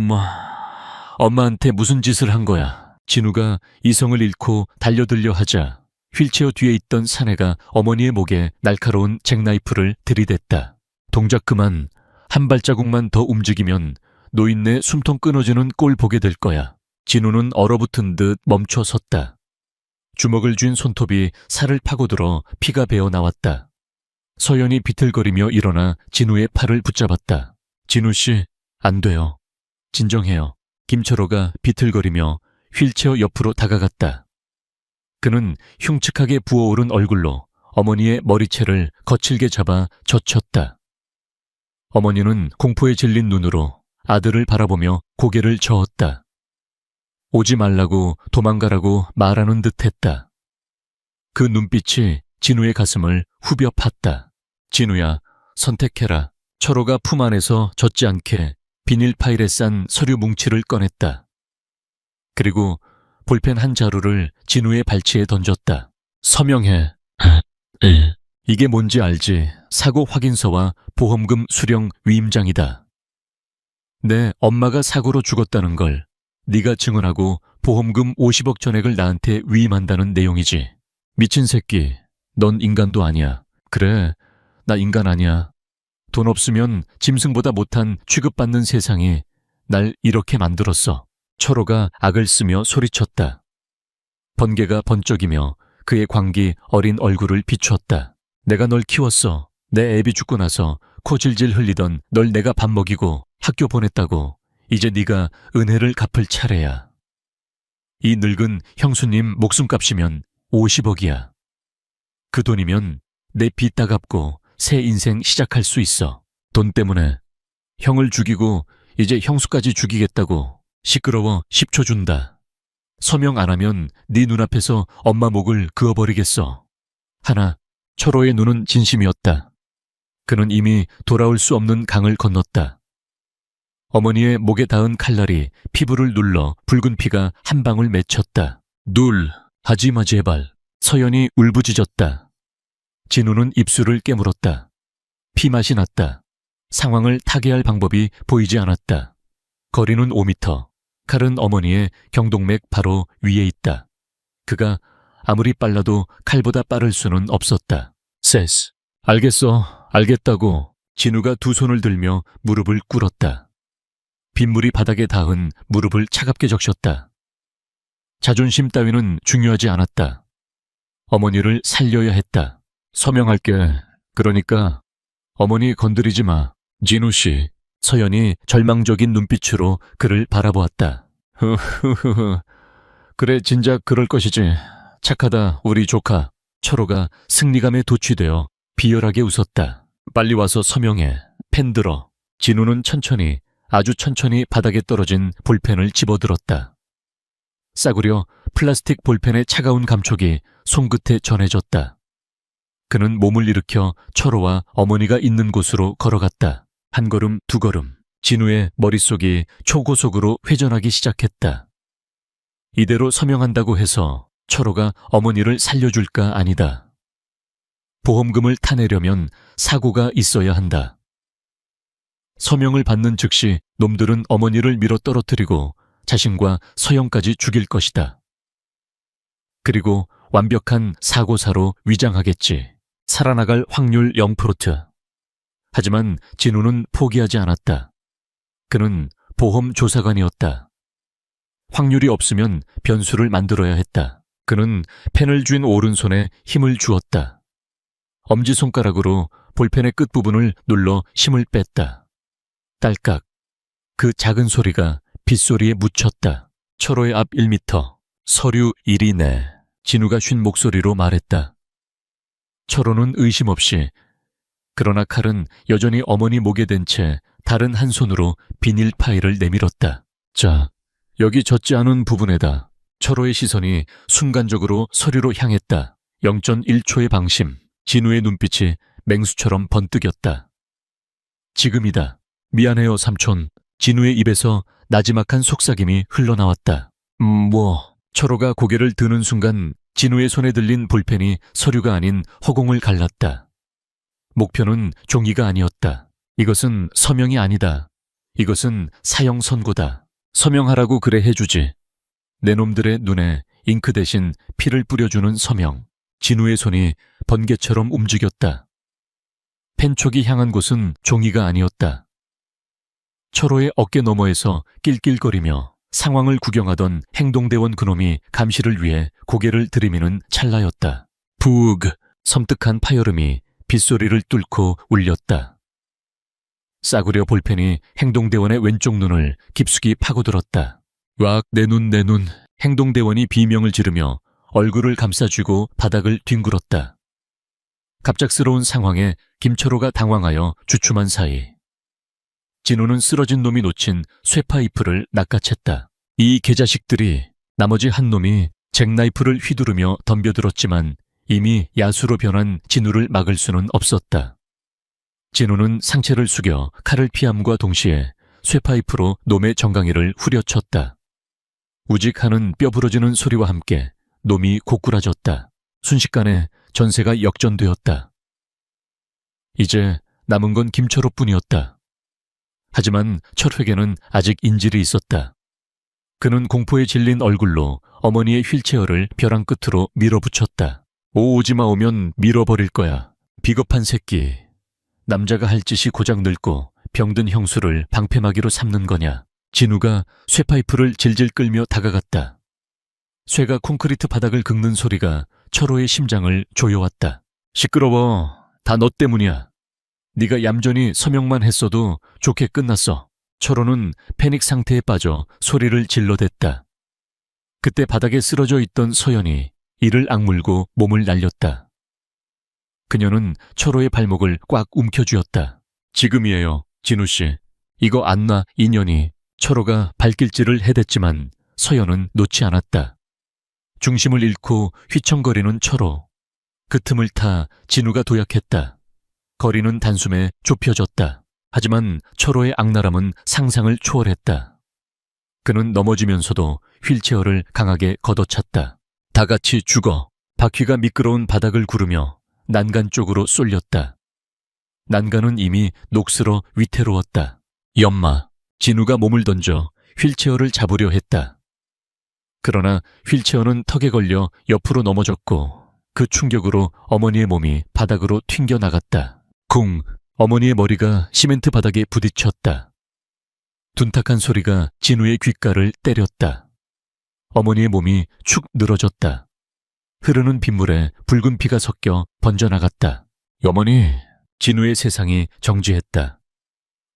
엄마한테 무슨 짓을 한 거야? 진우가 이성을 잃고 달려들려 하자 휠체어 뒤에 있던 사내가 어머니의 목에 날카로운 잭나이프를 들이댔다. 동작 그만. 한 발자국만 더 움직이면 노인네 숨통 끊어지는 꼴 보게 될 거야. 진우는 얼어붙은 듯 멈춰 섰다. 주먹을 쥔 손톱이 살을 파고들어 피가 배어 나왔다. 서연이 비틀거리며 일어나 진우의 팔을 붙잡았다. 진우씨, 안 돼요. 진정해요. 김철호가 비틀거리며 휠체어 옆으로 다가갔다. 그는 흉측하게 부어오른 얼굴로 어머니의 머리채를 거칠게 잡아 젖혔다. 어머니는 공포에 질린 눈으로 아들을 바라보며 고개를 저었다. 오지 말라고 도망가라고 말하는 듯했다. 그 눈빛이 진우의 가슴을 후벼 팠다. 진우야, 선택해라. 철호가 품 안에서 젖지 않게 비닐 파일에 싼 서류 뭉치를 꺼냈다. 그리고 볼펜 한 자루를 진우의 발치에 던졌다. 서명해. 이게 뭔지 알지? 사고 확인서와 보험금 수령 위임장이다. 내 엄마가 사고로 죽었다는 걸 네가 증언하고 보험금 50억 전액을 나한테 위임한다는 내용이지. 미친 새끼, 넌 인간도 아니야. 그래, 나 인간 아니야. 돈 없으면 짐승보다 못한 취급받는 세상이 날 이렇게 만들었어. 철호가 악을 쓰며 소리쳤다. 번개가 번쩍이며 그의 광기 어린 얼굴을 비추었다. 내가 널 키웠어. 내 애비 죽고 나서 코 질질 흘리던 널 내가 밥 먹이고 학교 보냈다고. 이제 네가 은혜를 갚을 차례야. 이 늙은 형수님 목숨값이면 50억이야. 그 돈이면 내 빚 다 갚고 새 인생 시작할 수 있어. 돈 때문에 형을 죽이고 이제 형수까지 죽이겠다고. 시끄러워. 10초 준다. 서명 안 하면 네 눈앞에서 엄마 목을 그어버리겠어. 하나. 철호의 눈은 진심이었다. 그는 이미 돌아올 수 없는 강을 건넜다. 어머니의 목에 닿은 칼날이 피부를 눌러 붉은 피가 한 방울 맺혔다. 하지마 제발. 서연이 울부짖었다. 진우는 입술을 깨물었다. 피맛이 났다. 상황을 타개할 방법이 보이지 않았다. 거리는 5미터. 칼은 어머니의 경동맥 바로 위에 있다. 그가 아무리 빨라도 칼보다 빠를 수는 없었다. 세스. 알겠어. 알겠다고. 진우가 두 손을 들며 무릎을 꿇었다. 빗물이 바닥에 닿은 무릎을 차갑게 적셨다. 자존심 따위는 중요하지 않았다. 어머니를 살려야 했다. 서명할게. 그러니까 어머니 건드리지 마. 진우 씨. 서연이 절망적인 눈빛으로 그를 바라보았다. 흐흐흐흐. 그래 진작 그럴 것이지. 착하다 우리 조카. 철호가 승리감에 도취되어 비열하게 웃었다. 빨리 와서 서명해. 펜 들어. 진우는 천천히 아주 천천히 바닥에 떨어진 볼펜을 집어들었다. 싸구려 플라스틱 볼펜의 차가운 감촉이 손끝에 전해졌다. 그는 몸을 일으켜 철호와 어머니가 있는 곳으로 걸어갔다. 한 걸음 두 걸음. 진우의 머릿속이 초고속으로 회전하기 시작했다. 이대로 서명한다고 해서 철호가 어머니를 살려줄까 아니다. 보험금을 타내려면 사고가 있어야 한다. 서명을 받는 즉시 놈들은 어머니를 밀어 떨어뜨리고 자신과 서영까지 죽일 것이다. 그리고 완벽한 사고사로 위장하겠지. 살아나갈 확률 0%. 하지만 진우는 포기하지 않았다. 그는 보험 조사관이었다. 확률이 없으면 변수를 만들어야 했다. 그는 펜을 쥔 오른손에 힘을 주었다. 엄지손가락으로 볼펜의 끝부분을 눌러 힘을 뺐다. 딸깍. 그 작은 소리가 빗소리에 묻혔다. 철호의 앞 1미터. 서류 1이네. 진우가 쉰 목소리로 말했다. 철호는 의심 없이, 그러나 칼은 여전히 어머니 목에 댄 채 다른 한 손으로 비닐 파일을 내밀었다. 자, 여기 적지 않은 부분에다. 철호의 시선이 순간적으로 서류로 향했다. 0.1초의 방심. 진우의 눈빛이 맹수처럼 번뜩였다. 지금이다. 미안해요, 삼촌. 진우의 입에서 나지막한 속삭임이 흘러나왔다. 철호가 고개를 드는 순간 진우의 손에 들린 볼펜이 서류가 아닌 허공을 갈랐다. 목표는 종이가 아니었다. 이것은 서명이 아니다. 이것은 사형 선고다. 서명하라고 그래 해주지. 내 놈들의 눈에 잉크 대신 피를 뿌려주는 서명. 진우의 손이 번개처럼 움직였다. 펜촉이 향한 곳은 종이가 아니었다. 철호의 어깨 너머에서 낄낄거리며 상황을 구경하던 행동대원 그놈이 감시를 위해 고개를 들이미는 찰나였다. 부으 섬뜩한 파열음이 빗소리를 뚫고 울렸다. 싸구려 볼펜이 행동대원의 왼쪽 눈을 깊숙이 파고들었다. 왁, 내 눈. 행동대원이 비명을 지르며 얼굴을 감싸쥐고 바닥을 뒹굴었다. 갑작스러운 상황에 김철호가 당황하여 주춤한 사이 진우는 쓰러진 놈이 놓친 쇠파이프를 낚아챘다. 이 개자식들이, 나머지 한 놈이 잭나이프를 휘두르며 덤벼들었지만 이미 야수로 변한 진우를 막을 수는 없었다. 진우는 상체를 숙여 칼을 피함과 동시에 쇠파이프로 놈의 정강이를 후려쳤다. 우직하는 뼈 부러지는 소리와 함께 놈이 고꾸라졌다. 순식간에 전세가 역전되었다. 이제 남은 건 김철호뿐이었다. 하지만 철회계는 아직 인질이 있었다. 그는 공포에 질린 얼굴로 어머니의 휠체어를 벼랑 끝으로 밀어붙였다. 오지마 오면 밀어버릴 거야. 비겁한 새끼. 남자가 할 짓이 고작 늙고 병든 형수를 방패막이로 삼는 거냐. 진우가 쇠파이프를 질질 끌며 다가갔다. 쇠가 콘크리트 바닥을 긁는 소리가 철호의 심장을 조여왔다. 시끄러워. 다 너 때문이야. 네가 얌전히 서명만 했어도 좋게 끝났어. 철호는 패닉 상태에 빠져 소리를 질러댔다. 그때 바닥에 쓰러져 있던 서연이 이를 악물고 몸을 날렸다. 그녀는 철호의 발목을 꽉 움켜쥐었다. 지금이에요, 진우씨. 이거 안 놔, 인연이. 철호가 발길질을 해댔지만 서연은 놓지 않았다. 중심을 잃고 휘청거리는 철호. 그 틈을 타 진우가 도약했다. 거리는 단숨에 좁혀졌다. 하지만 철호의 악랄함은 상상을 초월했다. 그는 넘어지면서도 휠체어를 강하게 걷어찼다. 다 같이 죽어. 바퀴가 미끄러운 바닥을 구르며 난간 쪽으로 쏠렸다. 난간은 이미 녹슬어 위태로웠다. 연마. 진우가 몸을 던져 휠체어를 잡으려 했다. 그러나 휠체어는 턱에 걸려 옆으로 넘어졌고 그 충격으로 어머니의 몸이 바닥으로 튕겨나갔다. 쿵! 어머니의 머리가 시멘트 바닥에 부딪혔다. 둔탁한 소리가 진우의 귓가를 때렸다. 어머니의 몸이 축 늘어졌다. 흐르는 빗물에 붉은 피가 섞여 번져나갔다. 어머니! 진우의 세상이 정지했다.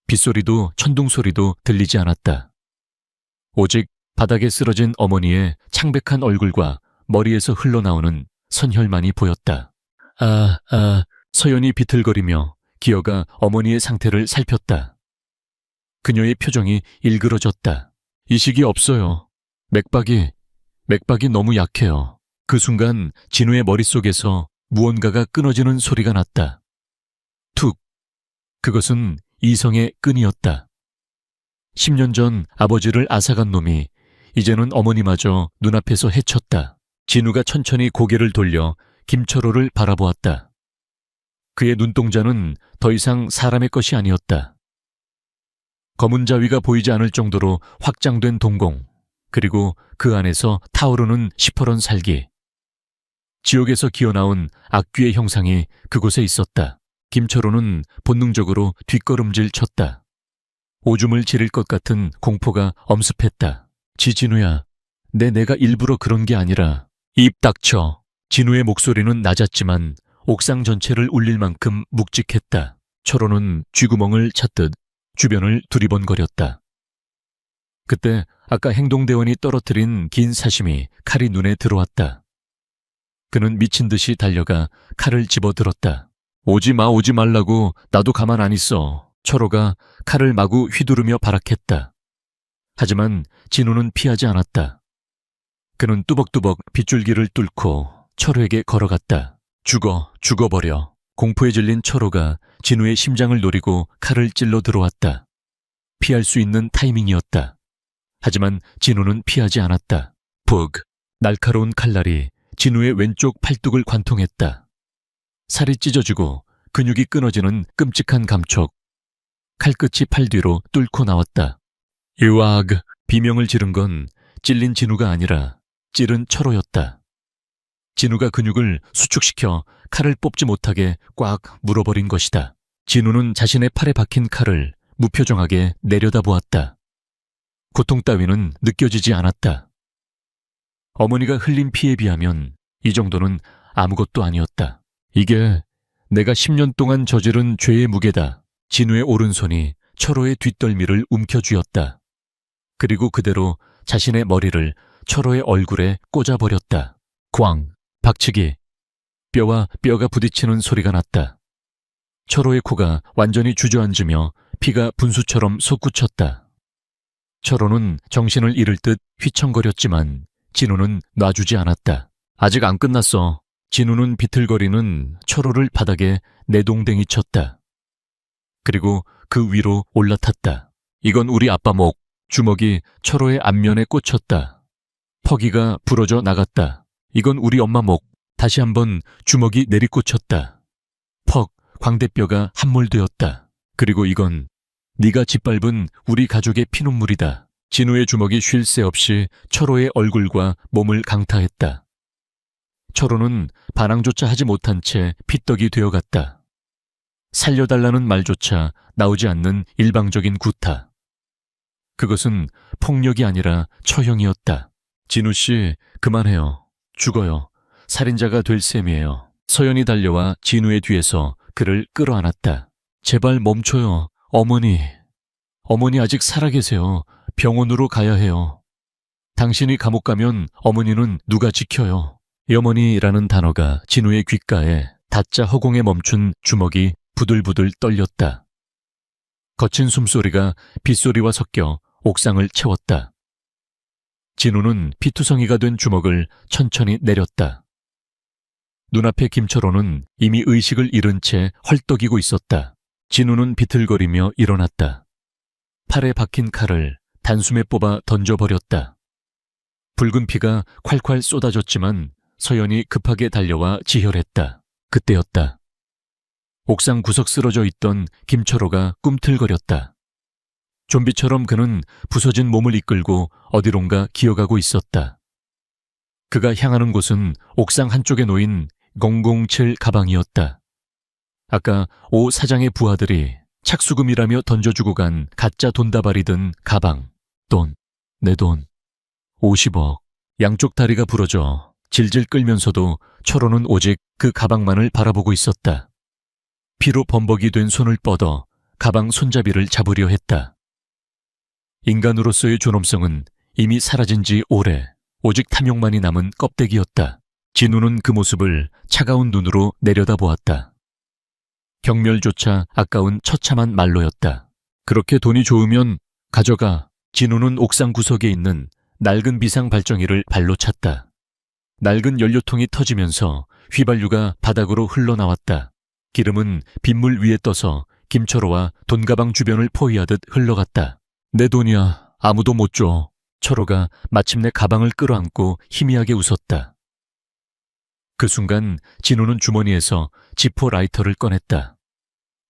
빗소리도 천둥소리도 들리지 않았다. 오직 바닥에 쓰러진 어머니의 창백한 얼굴과 머리에서 흘러나오는 선혈만이 보였다. 서연이 비틀거리며 기어가 어머니의 상태를 살폈다. 그녀의 표정이 일그러졌다. 이식이 없어요. 맥박이 너무 약해요. 그 순간 진우의 머릿속에서 무언가가 끊어지는 소리가 났다. 툭! 그것은 이성의 끈이었다. 10년 전 아버지를 앗아간 놈이 이제는 어머니마저 눈앞에서 해쳤다. 진우가 천천히 고개를 돌려 김철호를 바라보았다. 그의 눈동자는 더 이상 사람의 것이 아니었다. 검은 자위가 보이지 않을 정도로 확장된 동공, 그리고 그 안에서 타오르는 시퍼런 살기. 지옥에서 기어나온 악귀의 형상이 그곳에 있었다. 김철호는 본능적으로 뒷걸음질 쳤다. 오줌을 지릴 것 같은 공포가 엄습했다. 진우야, 내가 일부러 그런 게 아니라. 입 닥쳐. 진우의 목소리는 낮았지만 옥상 전체를 울릴 만큼 묵직했다. 철호는 쥐구멍을 찾듯 주변을 두리번거렸다. 그때 아까 행동대원이 떨어뜨린 긴 사심이 칼이 눈에 들어왔다. 그는 미친 듯이 달려가 칼을 집어들었다. 오지 말라고. 나도 가만 안 있어. 철호가 칼을 마구 휘두르며 발악했다. 하지만 진우는 피하지 않았다. 그는 뚜벅뚜벅 빗줄기를 뚫고 철호에게 걸어갔다. 죽어버려. 공포에 질린 철호가 진우의 심장을 노리고 칼을 찔러 들어왔다. 피할 수 있는 타이밍이었다. 하지만 진우는 피하지 않았다. 푹! 날카로운 칼날이 진우의 왼쪽 팔뚝을 관통했다. 살이 찢어지고 근육이 끊어지는 끔찍한 감촉. 칼끝이 팔 뒤로 뚫고 나왔다. 으악! 비명을 지른 건 찔린 진우가 아니라 찌른 철호였다. 진우가 근육을 수축시켜 칼을 뽑지 못하게 꽉 물어버린 것이다. 진우는 자신의 팔에 박힌 칼을 무표정하게 내려다보았다. 고통 따위는 느껴지지 않았다. 어머니가 흘린 피에 비하면 이 정도는 아무것도 아니었다. 이게 내가 10년 동안 저지른 죄의 무게다. 진우의 오른손이 철호의 뒷덜미를 움켜쥐었다. 그리고 그대로 자신의 머리를 철호의 얼굴에 꽂아버렸다. 꽝! 박치기! 뼈와 뼈가 부딪히는 소리가 났다. 철호의 코가 완전히 주저앉으며 피가 분수처럼 솟구쳤다. 철호는 정신을 잃을 듯 휘청거렸지만 진우는 놔주지 않았다. 아직 안 끝났어. 진우는 비틀거리는 철호를 바닥에 내동댕이 쳤다. 그리고 그 위로 올라탔다. 이건 우리 아빠 목. 주먹이 철호의 앞면에 꽂혔다. 퍼기가 부러져 나갔다. 이건 우리 엄마 목. 다시 한번 주먹이 내리꽂혔다. 퍽! 광대뼈가 함몰되었다. 그리고 이건 네가 짓밟은 우리 가족의 피눈물이다. 진우의 주먹이 쉴 새 없이 철호의 얼굴과 몸을 강타했다. 철호는 반항조차 하지 못한 채 피떡이 되어갔다. 살려달라는 말조차 나오지 않는 일방적인 구타. 그것은 폭력이 아니라 처형이었다. 진우 씨, 그만해요. 죽어요. 살인자가 될 셈이에요. 서연이 달려와 진우의 뒤에서 그를 끌어안았다. 제발 멈춰요. 어머니 아직 살아계세요. 병원으로 가야 해요. 당신이 감옥 가면 어머니는 누가 지켜요. 어머니라는 단어가 진우의 귓가에 닿자 허공에 멈춘 주먹이 부들부들 떨렸다. 거친 숨소리가 빗소리와 섞여 옥상을 채웠다. 진우는 피투성이가 된 주먹을 천천히 내렸다. 눈앞에 김철호는 이미 의식을 잃은 채 헐떡이고 있었다. 진우는 비틀거리며 일어났다. 팔에 박힌 칼을 단숨에 뽑아 던져버렸다. 붉은 피가 콸콸 쏟아졌지만 서연이 급하게 달려와 지혈했다. 그때였다. 옥상 구석 쓰러져 있던 김철호가 꿈틀거렸다. 좀비처럼 그는 부서진 몸을 이끌고 어디론가 기어가고 있었다. 그가 향하는 곳은 옥상 한쪽에 놓인 007 가방이었다. 아까 오 사장의 부하들이 착수금이라며 던져주고 간 가짜 돈다발이 든 가방. 돈, 내 돈, 50억. 양쪽 다리가 부러져 질질 끌면서도 철호는 오직 그 가방만을 바라보고 있었다. 피로 범벅이 된 손을 뻗어 가방 손잡이를 잡으려 했다. 인간으로서의 존엄성은 이미 사라진 지 오래, 오직 탐욕만이 남은 껍데기였다. 진우는 그 모습을 차가운 눈으로 내려다보았다. 경멸조차 아까운 처참한 말로였다. 그렇게 돈이 좋으면 가져가. 진우는 옥상 구석에 있는 낡은 비상 발전기를 발로 찼다. 낡은 연료통이 터지면서 휘발유가 바닥으로 흘러나왔다. 기름은 빗물 위에 떠서 김철호와 돈가방 주변을 포위하듯 흘러갔다. 내 돈이야. 아무도 못 줘. 철호가 마침내 가방을 끌어안고 희미하게 웃었다. 그 순간 진우는 주머니에서 지포 라이터를 꺼냈다.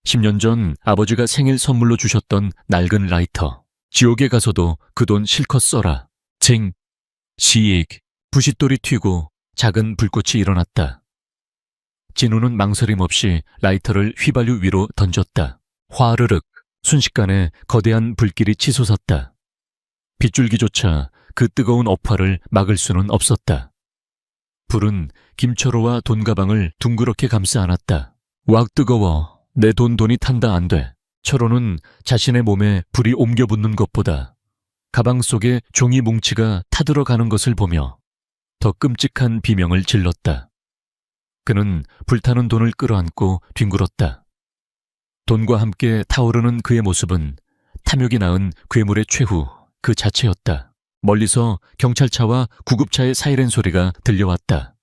10년 전 아버지가 생일 선물로 주셨던 낡은 라이터. 지옥에 가서도 그 돈 실컷 써라. 쟁, 시익, 부싯돌이 튀고 작은 불꽃이 일어났다. 진우는 망설임 없이 라이터를 휘발유 위로 던졌다. 화르륵, 순식간에 거대한 불길이 치솟았다. 빗줄기조차 그 뜨거운 업화를 막을 수는 없었다. 불은 김철호와 돈 가방을 둥그렇게 감싸 안았다. 왁 뜨거워. 내 돈이 탄다 안 돼. 철호는 자신의 몸에 불이 옮겨 붙는 것보다 가방 속에 종이 뭉치가 타들어가는 것을 보며 더 끔찍한 비명을 질렀다. 그는 불타는 돈을 끌어안고 뒹굴었다. 돈과 함께 타오르는 그의 모습은 탐욕이 낳은 괴물의 최후 그 자체였다. 멀리서 경찰차와 구급차의 사이렌 소리가 들려왔다.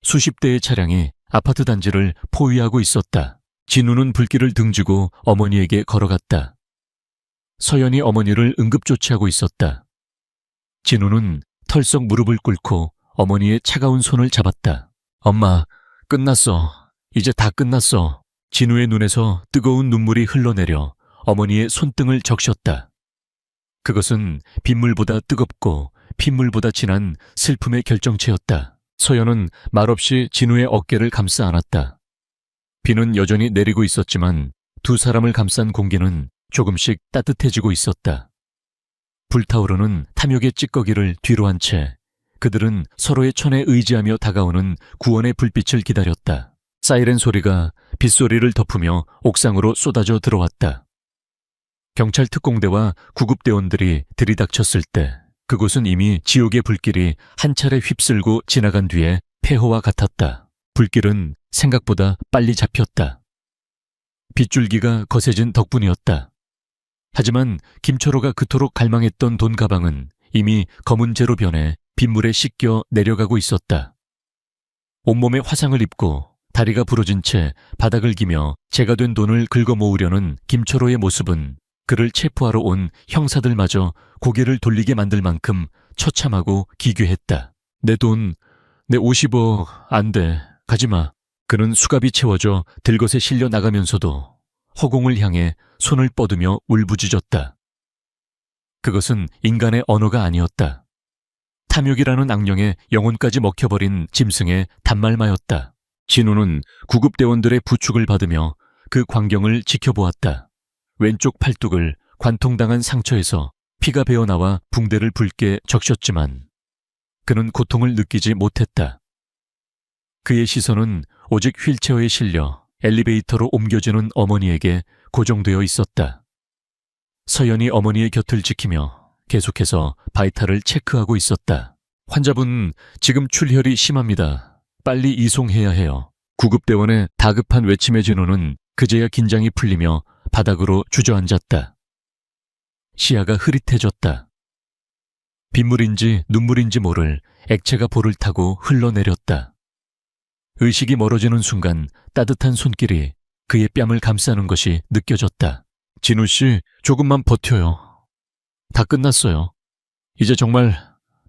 수십 대의 차량이 아파트 단지를 포위하고 있었다. 진우는 불길을 등지고 어머니에게 걸어갔다. 서연이 어머니를 응급조치하고 있었다. 진우는 털썩 무릎을 꿇고 어머니의 차가운 손을 잡았다. 엄마, 끝났어. 이제 다 끝났어. 진우의 눈에서 뜨거운 눈물이 흘러내려 어머니의 손등을 적셨다. 그것은 빗물보다 뜨겁고 핏물보다 진한 슬픔의 결정체였다. 서연은 말없이 진우의 어깨를 감싸 안았다. 비는 여전히 내리고 있었지만 두 사람을 감싼 공기는 조금씩 따뜻해지고 있었다. 불타오르는 탐욕의 찌꺼기를 뒤로 한 채 그들은 서로의 천에 의지하며 다가오는 구원의 불빛을 기다렸다. 사이렌 소리가 빗소리를 덮으며 옥상으로 쏟아져 들어왔다. 경찰 특공대와 구급대원들이 들이닥쳤을 때 그곳은 이미 지옥의 불길이 한 차례 휩쓸고 지나간 뒤에 폐허와 같았다. 불길은 생각보다 빨리 잡혔다. 빗줄기가 거세진 덕분이었다. 하지만 김철호가 그토록 갈망했던 돈 가방은 이미 검은 재로 변해 빗물에 씻겨 내려가고 있었다. 온몸에 화상을 입고 다리가 부러진 채 바닥을 기며 재가 된 돈을 긁어 모으려는 김철호의 모습은 그를 체포하러 온 형사들마저 고개를 돌리게 만들 만큼 처참하고 기괴했다. 내 돈, 내 50억, 안 돼. 가지마. 그는 수갑이 채워져 들것에 실려 나가면서도 허공을 향해 손을 뻗으며 울부짖었다. 그것은 인간의 언어가 아니었다. 탐욕이라는 악령에 영혼까지 먹혀버린 짐승의 단말마였다. 진우는 구급대원들의 부축을 받으며 그 광경을 지켜보았다. 왼쪽 팔뚝을 관통당한 상처에서 피가 배어나와 붕대를 붉게 적셨지만 그는 고통을 느끼지 못했다. 그의 시선은 오직 휠체어에 실려 엘리베이터로 옮겨지는 어머니에게 고정되어 있었다. 서연이 어머니의 곁을 지키며 계속해서 바이탈을 체크하고 있었다. 환자분 지금 출혈이 심합니다. 빨리 이송해야 해요. 구급대원의 다급한 외침에 진우는 그제야 긴장이 풀리며 바닥으로 주저앉았다. 시야가 흐릿해졌다. 빗물인지 눈물인지 모를 액체가 볼을 타고 흘러내렸다. 의식이 멀어지는 순간 따뜻한 손길이 그의 뺨을 감싸는 것이 느껴졌다. 진우 씨, 조금만 버텨요. 다 끝났어요. 이제 정말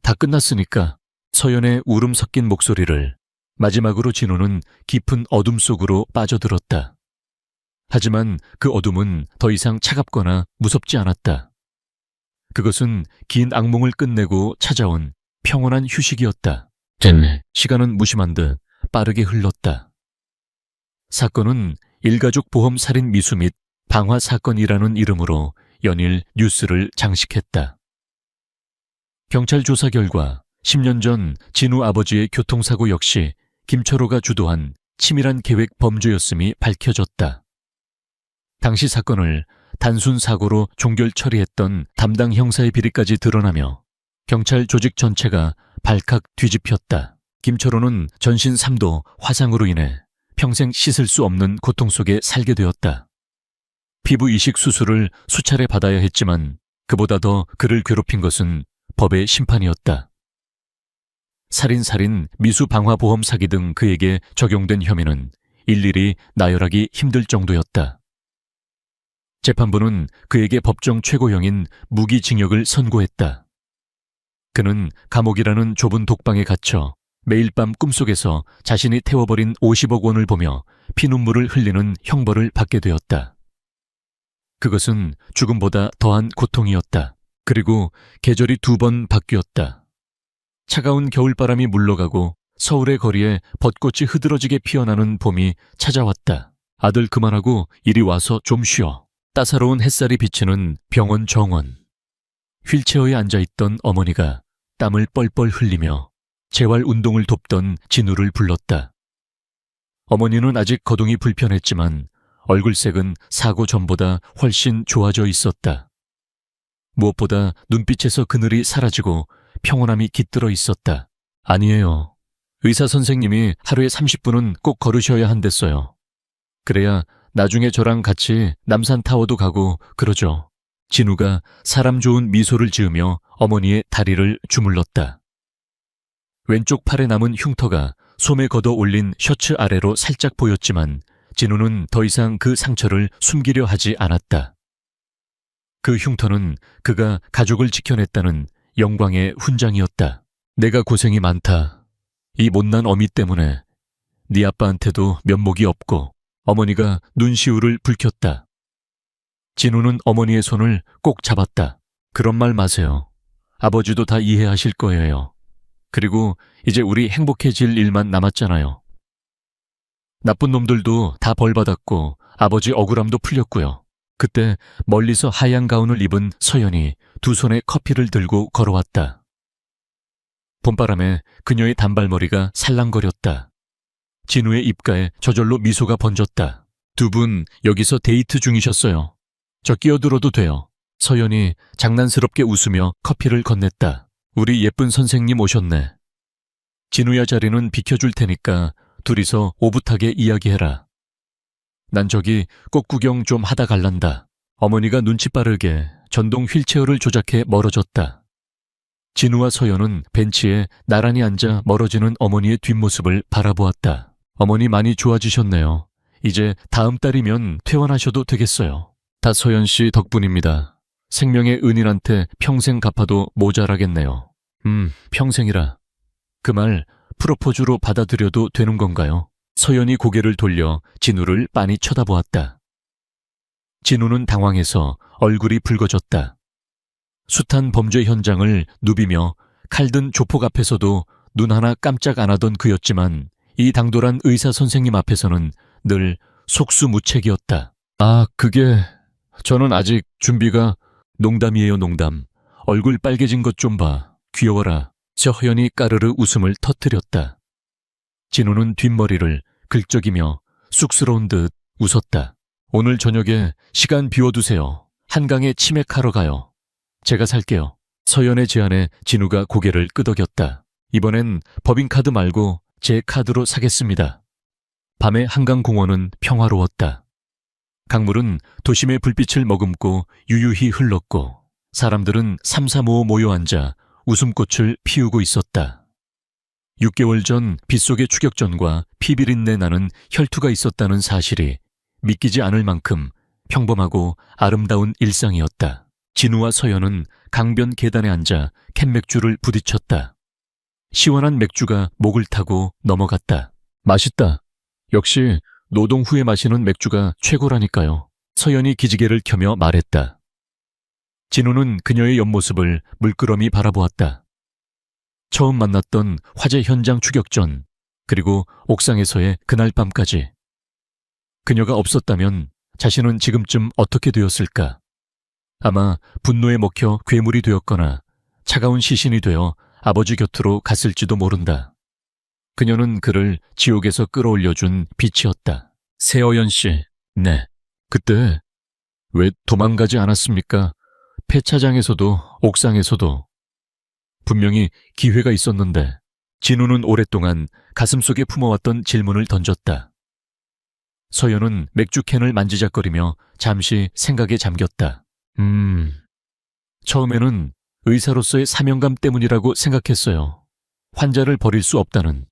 다 끝났으니까. 서연의 울음 섞인 목소리를 마지막으로 진우는 깊은 어둠 속으로 빠져들었다. 하지만 그 어둠은 더 이상 차갑거나 무섭지 않았다. 그것은 긴 악몽을 끝내고 찾아온 평온한 휴식이었다. 됐네. 시간은 무심한 듯 빠르게 흘렀다. 사건은 일가족 보험 살인 미수 및 방화 사건이라는 이름으로 연일 뉴스를 장식했다. 경찰 조사 결과 10년 전 진우 아버지의 교통사고 역시 김철호가 주도한 치밀한 계획 범죄였음이 밝혀졌다. 당시 사건을 단순 사고로 종결 처리했던 담당 형사의 비리까지 드러나며 경찰 조직 전체가 발칵 뒤집혔다. 김철호는 전신 3도 화상으로 인해 평생 씻을 수 없는 고통 속에 살게 되었다. 피부 이식 수술을 수차례 받아야 했지만 그보다 더 그를 괴롭힌 것은 법의 심판이었다. 살인, 미수 방화 보험 사기 등 그에게 적용된 혐의는 일일이 나열하기 힘들 정도였다. 재판부는 그에게 법정 최고형인 무기징역을 선고했다. 그는 감옥이라는 좁은 독방에 갇혀 매일 밤 꿈속에서 자신이 태워버린 50억 원을 보며 피눈물을 흘리는 형벌을 받게 되었다. 그것은 죽음보다 더한 고통이었다. 그리고 계절이 2번 바뀌었다. 차가운 겨울바람이 물러가고 서울의 거리에 벚꽃이 흐드러지게 피어나는 봄이 찾아왔다. 아들 그만하고 이리 와서 좀 쉬어. 따사로운 햇살이 비치는 병원 정원. 휠체어에 앉아있던 어머니가 땀을 뻘뻘 흘리며 재활 운동을 돕던 진우를 불렀다. 어머니는 아직 거동이 불편했지만 얼굴색은 사고 전보다 훨씬 좋아져 있었다. 무엇보다 눈빛에서 그늘이 사라지고 평온함이 깃들어 있었다. 아니에요. 의사 선생님이 하루에 30분은 꼭 걸으셔야 한댔어요. 그래야 나중에 저랑 같이 남산타워도 가고 그러죠. 진우가 사람 좋은 미소를 지으며 어머니의 다리를 주물렀다. 왼쪽 팔에 남은 흉터가 솜에 걷어 올린 셔츠 아래로 살짝 보였지만 진우는 더 이상 그 상처를 숨기려 하지 않았다. 그 흉터는 그가 가족을 지켜냈다는 영광의 훈장이었다. 내가 고생이 많다. 이 못난 어미 때문에 네 아빠한테도 면목이 없고. 어머니가 눈시울을 붉혔다. 진우는 어머니의 손을 꼭 잡았다. 그런 말 마세요. 아버지도 다 이해하실 거예요. 그리고 이제 우리 행복해질 일만 남았잖아요. 나쁜 놈들도 다 벌받았고 아버지 억울함도 풀렸고요. 그때 멀리서 하얀 가운을 입은 서연이 두 손에 커피를 들고 걸어왔다. 봄바람에 그녀의 단발머리가 살랑거렸다. 진우의 입가에 저절로 미소가 번졌다. 두 분 여기서 데이트 중이셨어요. 저 끼어들어도 돼요. 서연이 장난스럽게 웃으며 커피를 건넸다. 우리 예쁜 선생님 오셨네. 진우야 자리는 비켜줄 테니까 둘이서 오붓하게 이야기해라. 난 저기 꽃 구경 좀 하다 갈란다. 어머니가 눈치 빠르게 전동 휠체어를 조작해 멀어졌다. 진우와 서연은 벤치에 나란히 앉아 멀어지는 어머니의 뒷모습을 바라보았다. 어머니 많이 좋아지셨네요. 이제 다음 달이면 퇴원하셔도 되겠어요. 다 서연 씨 덕분입니다. 생명의 은인한테 평생 갚아도 모자라겠네요. 평생이라. 그 말 프로포즈로 받아들여도 되는 건가요? 서연이 고개를 돌려 진우를 빤히 쳐다보았다. 진우는 당황해서 얼굴이 붉어졌다. 숱한 범죄 현장을 누비며 칼든 조폭 앞에서도 눈 하나 깜짝 안 하던 그였지만 이 당돌한 의사 선생님 앞에서는 늘 속수무책이었다. 아, 그게 저는 아직 준비가... 농담이에요, 농담. 얼굴 빨개진 것 좀 봐. 귀여워라. 서연이 까르르 웃음을 터뜨렸다. 진우는 뒷머리를 긁적이며 쑥스러운 듯 웃었다. 오늘 저녁에 시간 비워두세요. 한강에 치맥하러 가요. 제가 살게요. 서연의 제안에 진우가 고개를 끄덕였다. 이번엔 법인카드 말고 제 카드로 사겠습니다. 밤의 한강공원은 평화로웠다. 강물은 도심의 불빛을 머금고 유유히 흘렀고 사람들은 삼삼오오 모여 앉아 웃음꽃을 피우고 있었다. 6개월 전 빗속의 추격전과 피비린내 나는 혈투가 있었다는 사실이 믿기지 않을 만큼 평범하고 아름다운 일상이었다. 진우와 서연은 강변 계단에 앉아 캔맥주를 부딪혔다. 시원한 맥주가 목을 타고 넘어갔다. 맛있다. 역시 노동 후에 마시는 맥주가 최고라니까요. 서연이 기지개를 켜며 말했다. 진우는 그녀의 옆모습을 물끄러미 바라보았다. 처음 만났던 화재 현장 추격 전, 그리고 옥상에서의 그날 밤까지. 그녀가 없었다면 자신은 지금쯤 어떻게 되었을까? 아마 분노에 먹혀 괴물이 되었거나 차가운 시신이 되어 아버지 곁으로 갔을지도 모른다. 그녀는 그를 지옥에서 끌어올려준 빛이었다. 세어연 씨, 네. 그때 왜 도망가지 않았습니까? 폐차장에서도 옥상에서도. 분명히 기회가 있었는데. 진우는 오랫동안 가슴속에 품어왔던 질문을 던졌다. 서연은 맥주캔을 만지작거리며 잠시 생각에 잠겼다. 처음에는 의사로서의 사명감 때문이라고 생각했어요. 환자를 버릴 수 없다는.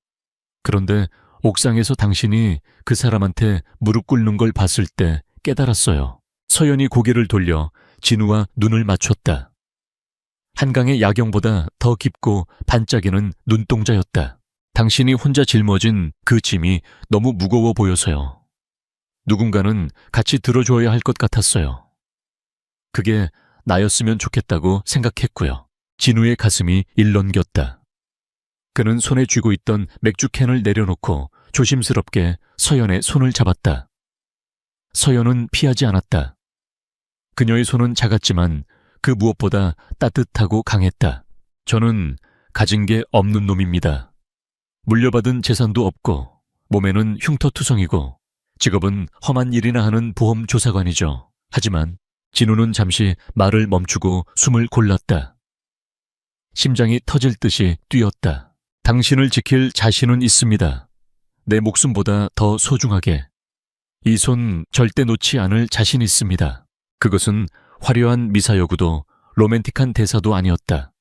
그런데 옥상에서 당신이 그 사람한테 무릎 꿇는 걸 봤을 때 깨달았어요. 서연이 고개를 돌려 진우와 눈을 맞췄다. 한강의 야경보다 더 깊고 반짝이는 눈동자였다. 당신이 혼자 짊어진 그 짐이 너무 무거워 보여서요. 누군가는 같이 들어줘야 할 것 같았어요. 그게 나였으면 좋겠다고 생각했고요. 진우의 가슴이 일렁겼다. 그는 손에 쥐고 있던 맥주캔을 내려놓고 조심스럽게 서연의 손을 잡았다. 서연은 피하지 않았다. 그녀의 손은 작았지만 그 무엇보다 따뜻하고 강했다. 저는 가진 게 없는 놈입니다. 물려받은 재산도 없고 몸에는 흉터투성이고 직업은 험한 일이나 하는 보험조사관이죠. 하지만 진우는 잠시 말을 멈추고 숨을 골랐다. 심장이 터질 듯이 뛰었다. 당신을 지킬 자신은 있습니다. 내 목숨보다 더 소중하게. 이 손 절대 놓지 않을 자신 있습니다. 그것은 화려한 미사여구도 로맨틱한 대사도 아니었다.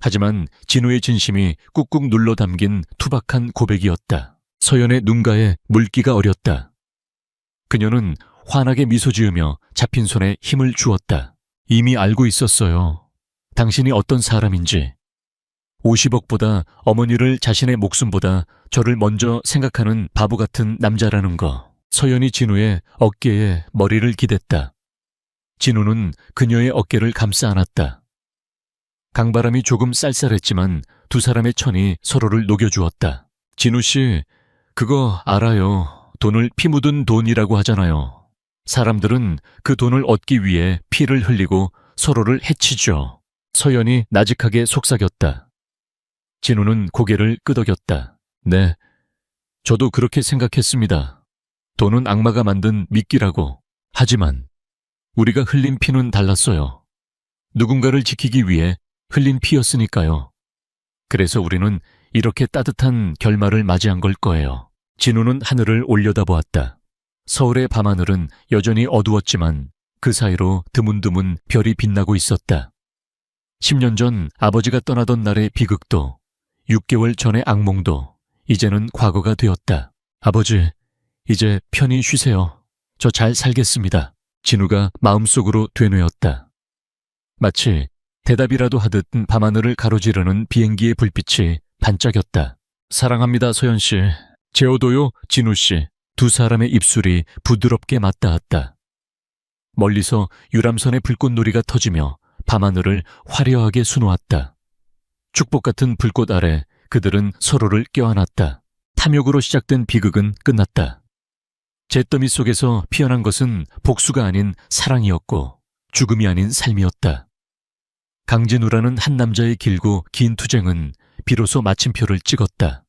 하지만 진우의 진심이 꾹꾹 눌러 담긴 투박한 고백이었다. 서연의 눈가에 물기가 어렸다. 그녀는 환하게 미소 지으며 잡힌 손에 힘을 주었다. 이미 알고 있었어요. 당신이 어떤 사람인지. 50억보다 어머니를 자신의 목숨보다 저를 먼저 생각하는 바보 같은 남자라는 거. 서연이 진우의 어깨에 머리를 기댔다. 진우는 그녀의 어깨를 감싸 안았다. 강바람이 조금 쌀쌀했지만 두 사람의 천이 서로를 녹여주었다. 진우 씨, 그거 알아요. 돈을 피 묻은 돈이라고 하잖아요. 사람들은 그 돈을 얻기 위해 피를 흘리고 서로를 해치죠. 서연이 나직하게 속삭였다. 진우는 고개를 끄덕였다. 네, 저도 그렇게 생각했습니다. 돈은 악마가 만든 미끼라고. 하지만 우리가 흘린 피는 달랐어요. 누군가를 지키기 위해 흘린 피였으니까요. 그래서 우리는 이렇게 따뜻한 결말을 맞이한 걸 거예요. 진우는 하늘을 올려다보았다. 서울의 밤하늘은 여전히 어두웠지만 그 사이로 드문드문 별이 빛나고 있었다. 10년 전 아버지가 떠나던 날의 비극도 6개월 전의 악몽도 이제는 과거가 되었다. 아버지, 이제 편히 쉬세요. 저 잘 살겠습니다. 진우가 마음속으로 되뇌었다. 마치 대답이라도 하듯 밤하늘을 가로지르는 비행기의 불빛이 반짝였다. 사랑합니다, 서연 씨. 제어도요, 진우 씨. 두 사람의 입술이 부드럽게 맞닿았다. 멀리서 유람선의 불꽃놀이가 터지며 밤하늘을 화려하게 수놓았다. 축복 같은 불꽃 아래 그들은 서로를 껴안았다. 탐욕으로 시작된 비극은 끝났다. 잿더미 속에서 피어난 것은 복수가 아닌 사랑이었고 죽음이 아닌 삶이었다. 강진우라는 한 남자의 길고 긴 투쟁은 비로소 마침표를 찍었다.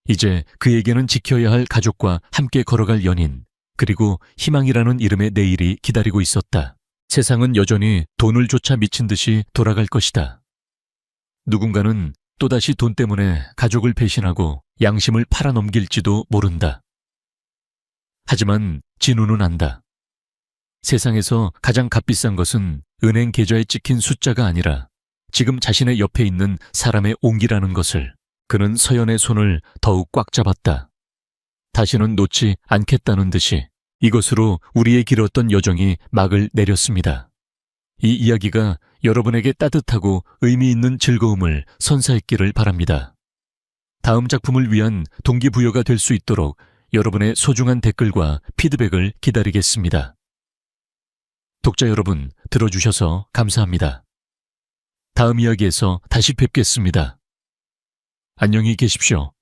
이제 그에게는 지켜야 할 가족과 함께 걸어갈 연인, 그리고 희망이라는 이름의 내일이 기다리고 있었다. 세상은 여전히 돈을 쫓아 미친 듯이 돌아갈 것이다. 누군가는 또다시 돈 때문에 가족을 배신하고 양심을 팔아넘길지도 모른다. 하지만 진우는 안다. 세상에서 가장 값비싼 것은 은행 계좌에 찍힌 숫자가 아니라 지금 자신의 옆에 있는 사람의 온기라는 것을. 그는 서연의 손을 더욱 꽉 잡았다. 다시는 놓지 않겠다는 듯이. 이것으로 우리의 길었던 여정이 막을 내렸습니다. 이 이야기가 여러분에게 따뜻하고 의미 있는 즐거움을 선사했기를 바랍니다. 다음 작품을 위한 동기부여가 될 수 있도록 여러분의 소중한 댓글과 피드백을 기다리겠습니다. 독자 여러분, 들어주셔서 감사합니다. 다음 이야기에서 다시 뵙겠습니다. 안녕히 계십시오.